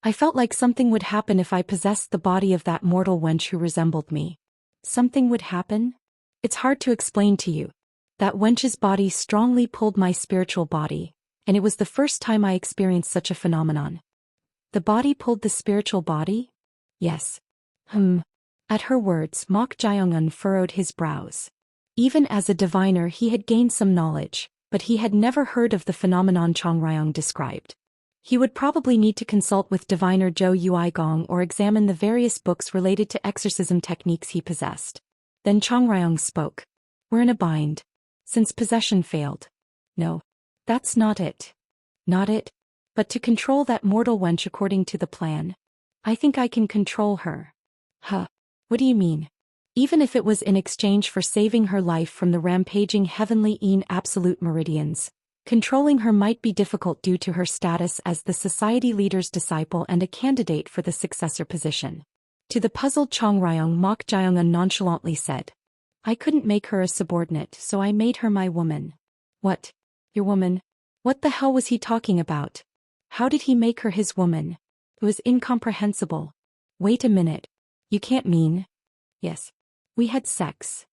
"I felt like something would happen if I possessed the body of that mortal wench who resembled me." "Something would happen?" "It's hard to explain to you. That wench's body strongly pulled my spiritual body, and it was the first time I experienced such a phenomenon." "The body pulled the spiritual body?" "Yes." At her words, Mok Jaeongun furrowed his brows. Even as a diviner he had gained some knowledge, but he had never heard of the phenomenon Chong Ryong described. He would probably need to consult with diviner Zhou Yuigong or examine the various books related to exorcism techniques he possessed. Then Chong Ryong spoke. "We're in a bind. Since possession failed." "No. That's not it." "Not it? But to control that mortal wench according to the plan. I think I can control her." "Huh. What do you mean?" "Even if it was in exchange for saving her life from the rampaging heavenly absolute meridians, controlling her might be difficult due to her status as the society leader's disciple and a candidate for the successor position." To the puzzled Chong Ryong, Mok Jaeongun nonchalantly said, "I couldn't make her a subordinate, so I made her my woman." "What? Your woman? What the hell was he talking about? How did he make her his woman?" It was incomprehensible. "Wait a minute. You can't mean..." "Yes. We had sex."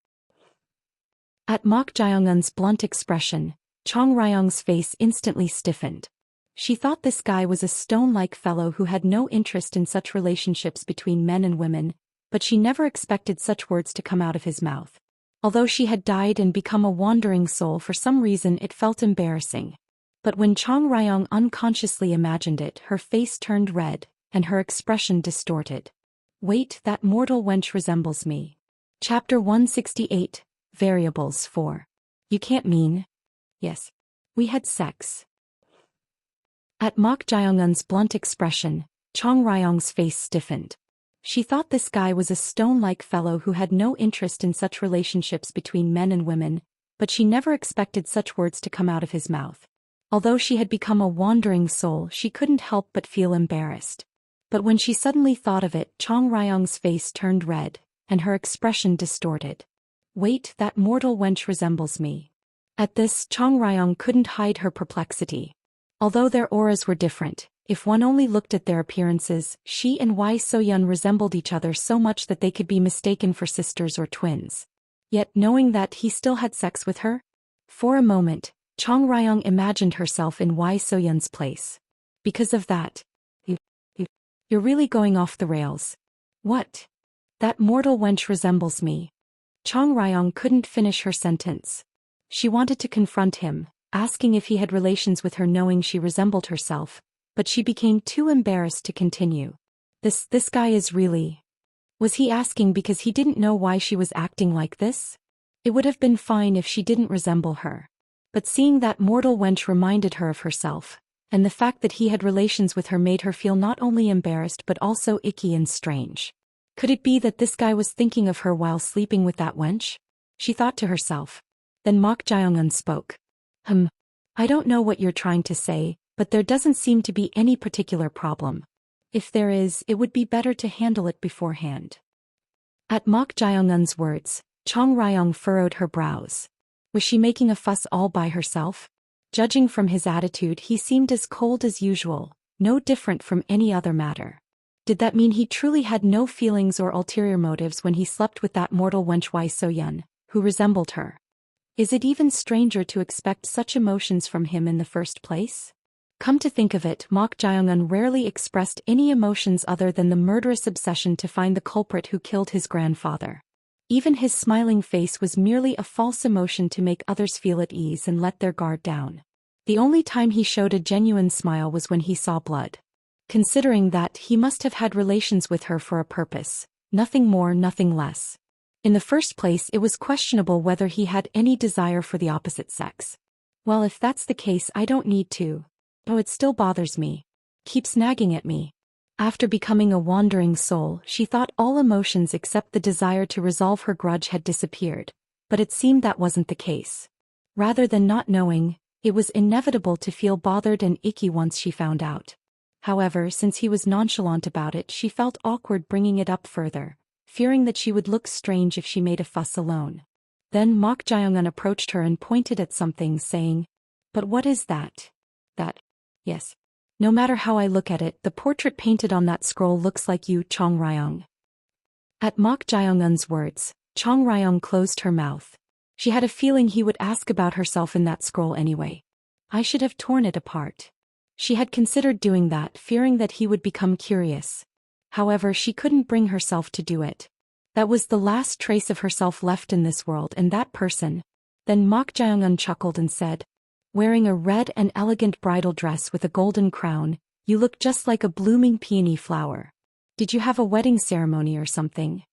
At Mok Jaeongun's blunt expression, Chong Ryong's face instantly stiffened. She thought this guy was a stone-like fellow who had no interest in such relationships between men and women, but she never expected such words to come out of his mouth. Although she had died and become a wandering soul, for some reason it felt embarrassing. But when Chong Ryong unconsciously imagined it, her face turned red, and her expression distorted. "Wait, that mortal wench resembles me." Chapter 168, Variables 4. "You can't mean..." "Yes. We had sex." At Mok Jaeongun's blunt expression, Chong Ryong's face stiffened. She thought this guy was a stone-like fellow who had no interest in such relationships between men and women, but she never expected such words to come out of his mouth. Although she had become a wandering soul, she couldn't help but feel embarrassed. But when she suddenly thought of it, Chong Ryong's face turned red, and her expression distorted. "Wait, that mortal wench resembles me." At this, Chong Ryong couldn't hide her perplexity. Although their auras were different, if one only looked at their appearances, she and Wei Soyun resembled each other so much that they could be mistaken for sisters or twins. Yet knowing that he still had sex with her? For a moment, Chong Ryong imagined herself in Wei Soyun's place. Because of that, you're really going off the rails. What? That mortal wench resembles me. Chong Ryong couldn't finish her sentence. She wanted to confront him, asking if he had relations with her knowing she resembled herself, but she became too embarrassed to continue. This guy is really... Was he asking because he didn't know why she was acting like this? It would have been fine if she didn't resemble her. But seeing that mortal wench reminded her of herself, and the fact that he had relations with her made her feel not only embarrassed but also icky and strange. Could it be that this guy was thinking of her while sleeping with that wench? She thought to herself. Then Mok Jaeongun spoke. I don't know what you're trying to say, but there doesn't seem to be any particular problem. If there is, it would be better to handle it beforehand." At Mok Jaeongun's words, Chong Ryong furrowed her brows. Was she making a fuss all by herself? Judging from his attitude, he seemed as cold as usual, no different from any other matter. Did that mean he truly had no feelings or ulterior motives when he slept with that mortal wench Wei Soyun, who resembled her? Is it even stranger to expect such emotions from him in the first place? Come to think of it, Mok Jae-eun rarely expressed any emotions other than the murderous obsession to find the culprit who killed his grandfather. Even his smiling face was merely a false emotion to make others feel at ease and let their guard down. The only time he showed a genuine smile was when he saw blood. Considering that, he must have had relations with her for a purpose, nothing more, nothing less. In the first place, it was questionable whether he had any desire for the opposite sex. Well, if that's the case, I don't need to. Oh, it still bothers me. Keeps nagging at me. After becoming a wandering soul, she thought all emotions except the desire to resolve her grudge had disappeared, but it seemed that wasn't the case. Rather than not knowing, it was inevitable to feel bothered and icky once she found out. However, since he was nonchalant about it, she felt awkward bringing it up further, fearing that she would look strange if she made a fuss alone. Then Mok Jae-eun approached her and pointed at something, saying, "But what is that?" "That? Yes. No matter how I look at it, the portrait painted on that scroll looks like you, Chong Ryong." At Mok Jae-eun's words, Chong Ryong closed her mouth. She had a feeling he would ask about herself in that scroll anyway. I should have torn it apart. She had considered doing that, fearing that he would become curious. However, she couldn't bring herself to do it. That was the last trace of herself left in this world, and that person. Then Mok Jae-eun chuckled and said, "Wearing a red and elegant bridal dress with a golden crown, you look just like a blooming peony flower. Did you have a wedding ceremony or something?"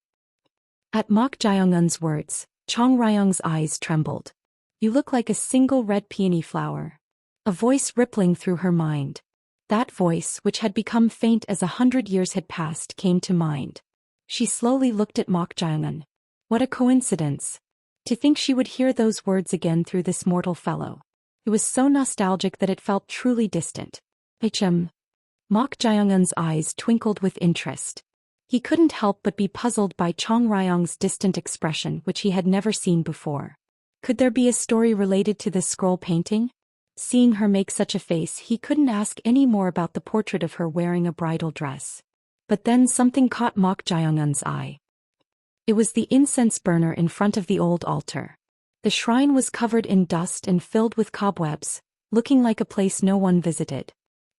At Mok Jae-eun's words, Chong Ryong's eyes trembled. "You look like a single red peony flower." A voice rippling through her mind. That voice, which had become faint as 100 years had passed, came to mind. She slowly looked at Mok Jae-eun. What a coincidence. To think she would hear those words again through this mortal fellow. It was so nostalgic that it felt truly distant. Mok Jae-eun's eyes twinkled with interest. He couldn't help but be puzzled by Chong Ryong's distant expression, which he had never seen before. Could there be a story related to this scroll painting? Seeing her make such a face, he couldn't ask any more about the portrait of her wearing a bridal dress. But then something caught Mok Jae-eun's eye. It was the incense burner in front of the old altar. The shrine was covered in dust and filled with cobwebs, looking like a place no one visited.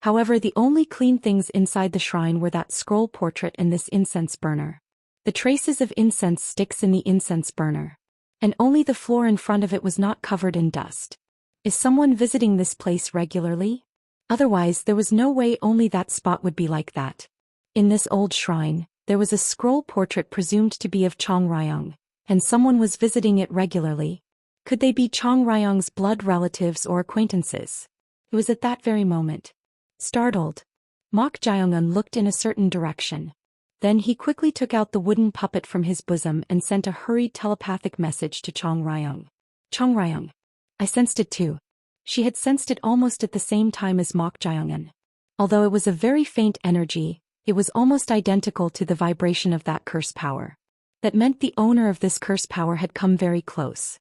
However, the only clean things inside the shrine were that scroll portrait and this incense burner. The traces of incense sticks in the incense burner. And only the floor in front of it was not covered in dust. Is someone visiting this place regularly? Otherwise, there was no way only that spot would be like that. In this old shrine, there was a scroll portrait presumed to be of Chong Ryong, and someone was visiting it regularly. Could they be Chong Ryong's blood relatives or acquaintances? It was at that very moment. Startled, Mok Jae-eun looked in a certain direction. Then he quickly took out the wooden puppet from his bosom and sent a hurried telepathic message to Chong Ryong. "Chong Ryong." I sensed it too. She had sensed it almost at the same time as Mok Jae-eun. Although it was a very faint energy, it was almost identical to the vibration of that curse power. That meant the owner of this curse power had come very close.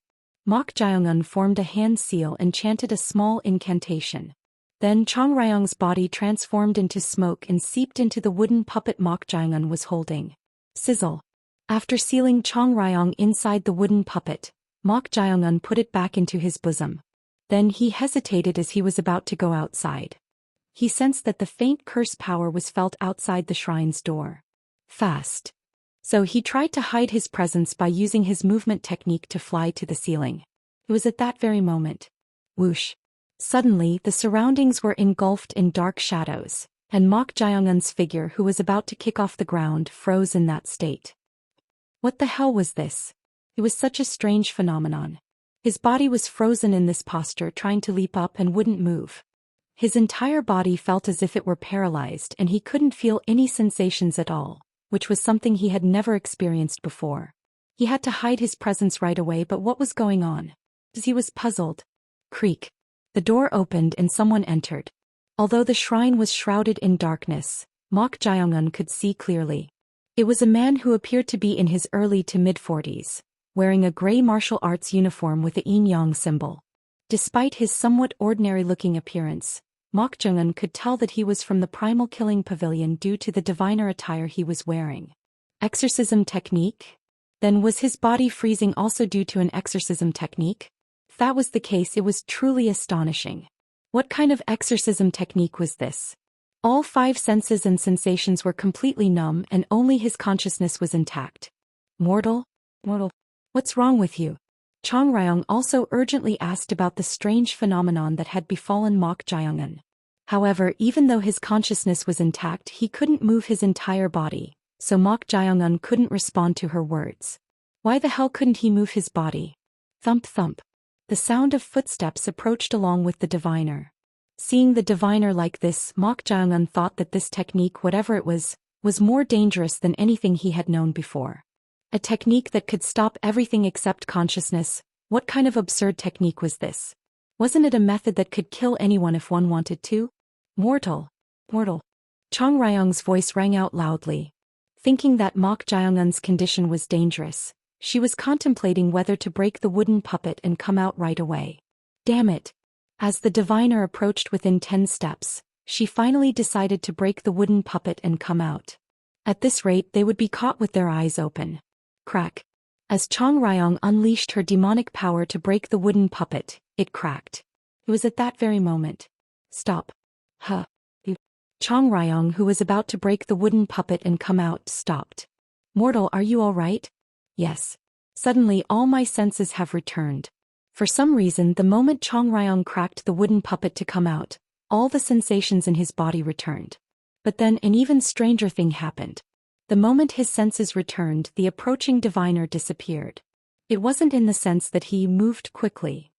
Mok Jae-eun formed a hand seal and chanted a small incantation. Then Chong Ryong's body transformed into smoke and seeped into the wooden puppet Mok Jae-eun was holding. Sizzle. After sealing Chong Ryong inside the wooden puppet, Mok Jae-eun put it back into his bosom. Then he hesitated as he was about to go outside. He sensed that the faint curse power was felt outside the shrine's door. Fast. So he tried to hide his presence by using his movement technique to fly to the ceiling. It was at that very moment. Whoosh. Suddenly, the surroundings were engulfed in dark shadows, and Mok Jae-eun's figure, who was about to kick off the ground, froze in that state. What the hell was this? It was such a strange phenomenon. His body was frozen in this posture, trying to leap up and wouldn't move. His entire body felt as if it were paralyzed, and he couldn't feel any sensations at all, which was something he had never experienced before. He had to hide his presence right away, but what was going on? He was puzzled. Creak. The door opened and someone entered. Although the shrine was shrouded in darkness, Mok Jae-eun could see clearly. It was a man who appeared to be in his early to mid-40s. Wearing a gray martial arts uniform with a yin-yang symbol. Despite his somewhat ordinary-looking appearance, Mok Jae-eun could tell that he was from the Primal Killing Pavilion due to the diviner attire he was wearing. Exorcism technique? Then was his body freezing also due to an exorcism technique? If that was the case, it was truly astonishing. What kind of exorcism technique was this? All 5 senses and sensations were completely numb and only his consciousness was intact. Mortal? Mortal? What's wrong with you? Chong Ryong also urgently asked about the strange phenomenon that had befallen Mok Jae-eun. However, even though his consciousness was intact, he couldn't move his entire body, so Mok Jae-eun couldn't respond to her words. Why the hell couldn't he move his body? Thump thump. The sound of footsteps approached along with the diviner. Seeing the diviner like this, Mok Jae-eun thought that this technique, whatever it was more dangerous than anything he had known before. A technique that could stop everything except consciousness. What kind of absurd technique was this? Wasn't it a method that could kill anyone if one wanted to? Mortal. Mortal. Chong Ryong's voice rang out loudly. Thinking that Mok Jae-eun's condition was dangerous, she was contemplating whether to break the wooden puppet and come out right away. Damn it. As the diviner approached within 10 steps, she finally decided to break the wooden puppet and come out. At this rate, they would be caught with their eyes open. Crack. As Chong Ryong unleashed her demonic power to break the wooden puppet, it cracked. It was at that very moment. Stop. Huh. Chong Ryong, who was about to break the wooden puppet and come out, stopped. Mortal, are you all right? Yes. Suddenly all my senses have returned. For some reason, the moment Chong Ryong cracked the wooden puppet to come out, all the sensations in his body returned. But then an even stranger thing happened. The moment his senses returned, the approaching diviner disappeared. It wasn't in the sense that he moved quickly.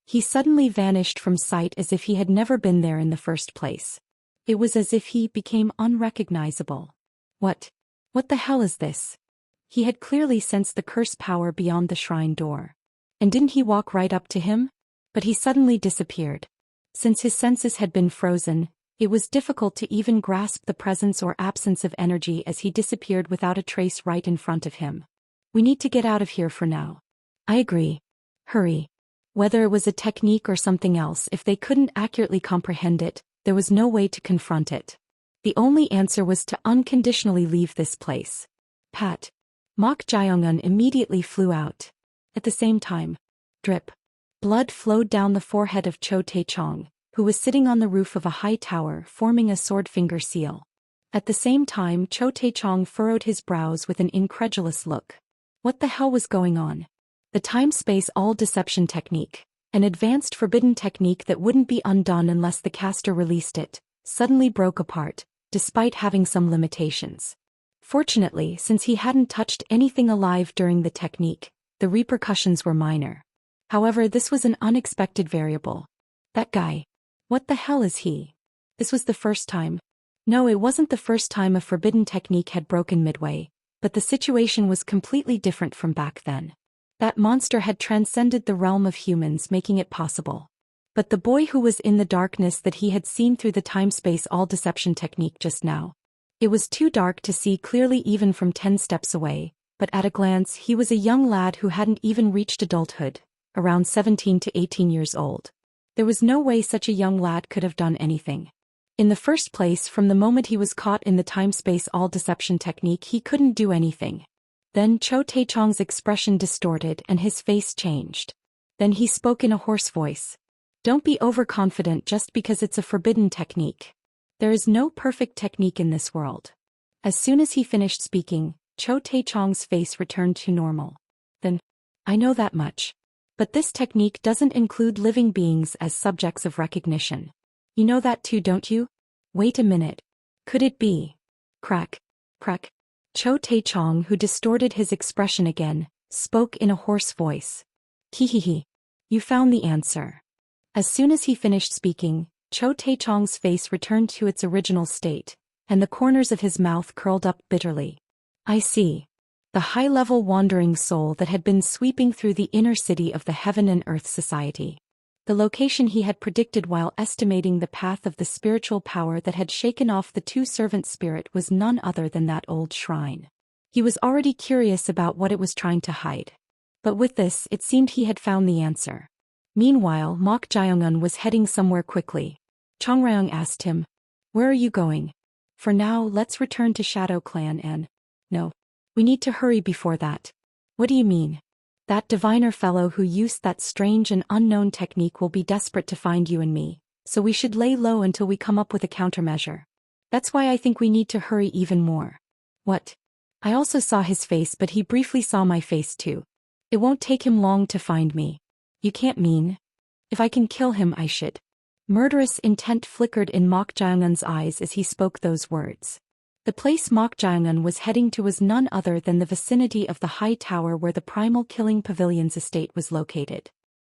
He suddenly vanished from sight as if he had never been there in the first place. It was as if he became unrecognizable. What the hell is this? He had clearly sensed the curse power beyond the shrine door. And didn't he walk right up to him? But he suddenly disappeared. Since his senses had been frozen, it was difficult to even grasp the presence or absence of energy as he disappeared without a trace right in front of him. We need to get out of here for now. I agree. Hurry. Whether it was a technique or something else, if they couldn't accurately comprehend it, there was no way to confront it. The only answer was to unconditionally leave this place. Pat. Mok Jae-eun immediately flew out. At the same time, drip. Blood flowed down the forehead of Cho Tae-chong, who was sitting on the roof of a high tower forming a sword finger seal. At the same time, Cho Tae-chong furrowed his brows with an incredulous look. What the hell was going on? The time-space all-deception technique, an advanced forbidden technique that wouldn't be undone unless the caster released it, suddenly broke apart, despite having some limitations. Fortunately, since he hadn't touched anything alive during the technique, the repercussions were minor. However, this was an unexpected variable. That guy. What the hell is he? This was the first time. No, it wasn't the first time a forbidden technique had broken midway, but the situation was completely different from back then. That monster had transcended the realm of humans, making it possible. But the boy who was in the darkness that he had seen through the time-space all-deception technique just now. It was too dark to see clearly even from 10 steps away, but at a glance he was a young lad who hadn't even reached adulthood, around 17 to 18 years old. There was no way such a young lad could have done anything. In the first place, from the moment he was caught in the time-space all-deception technique, he couldn't do anything. Then Cho Tae-chong's expression distorted and his face changed. Then he spoke in a hoarse voice. Don't be overconfident just because it's a forbidden technique. There is no perfect technique in this world. As soon as he finished speaking, Cho Tae-chong's face returned to normal. Then, I know that much. But this technique doesn't include living beings as subjects of recognition. You know that too, don't you? Wait a minute. Could it be? Crack. Crack. Cho Tae-chong, who distorted his expression again, spoke in a hoarse voice. Hehehe. You found the answer. As soon as he finished speaking, Cho Tae-chong's face returned to its original state, and the corners of his mouth curled up bitterly. I see. The high-level wandering soul that had been sweeping through the inner city of the Heaven and Earth Society. The location he had predicted while estimating the path of the spiritual power that had shaken off the two-servant spirit was none other than that old shrine. He was already curious about what it was trying to hide. But with this, it seemed he had found the answer. Meanwhile, Mok Jae-eun was heading somewhere quickly. Chong Ryong asked him, "Where are you going?" "For now, let's return to Shadow Clan and..." "No. We need to hurry before that." "What do you mean?" "That diviner fellow who used that strange and unknown technique will be desperate to find you and me, so we should lay low until we come up with a countermeasure. That's why I think we need to hurry even more. What? I also saw his face, but he briefly saw my face too. It won't take him long to find me. You can't mean. If I can kill him, I should. Murderous intent flickered in Mok Jae-un's eyes as he spoke those words. The place Mok Jae-un was heading to was none other than the vicinity of the high tower where the Primal Killing Pavilion's estate was located.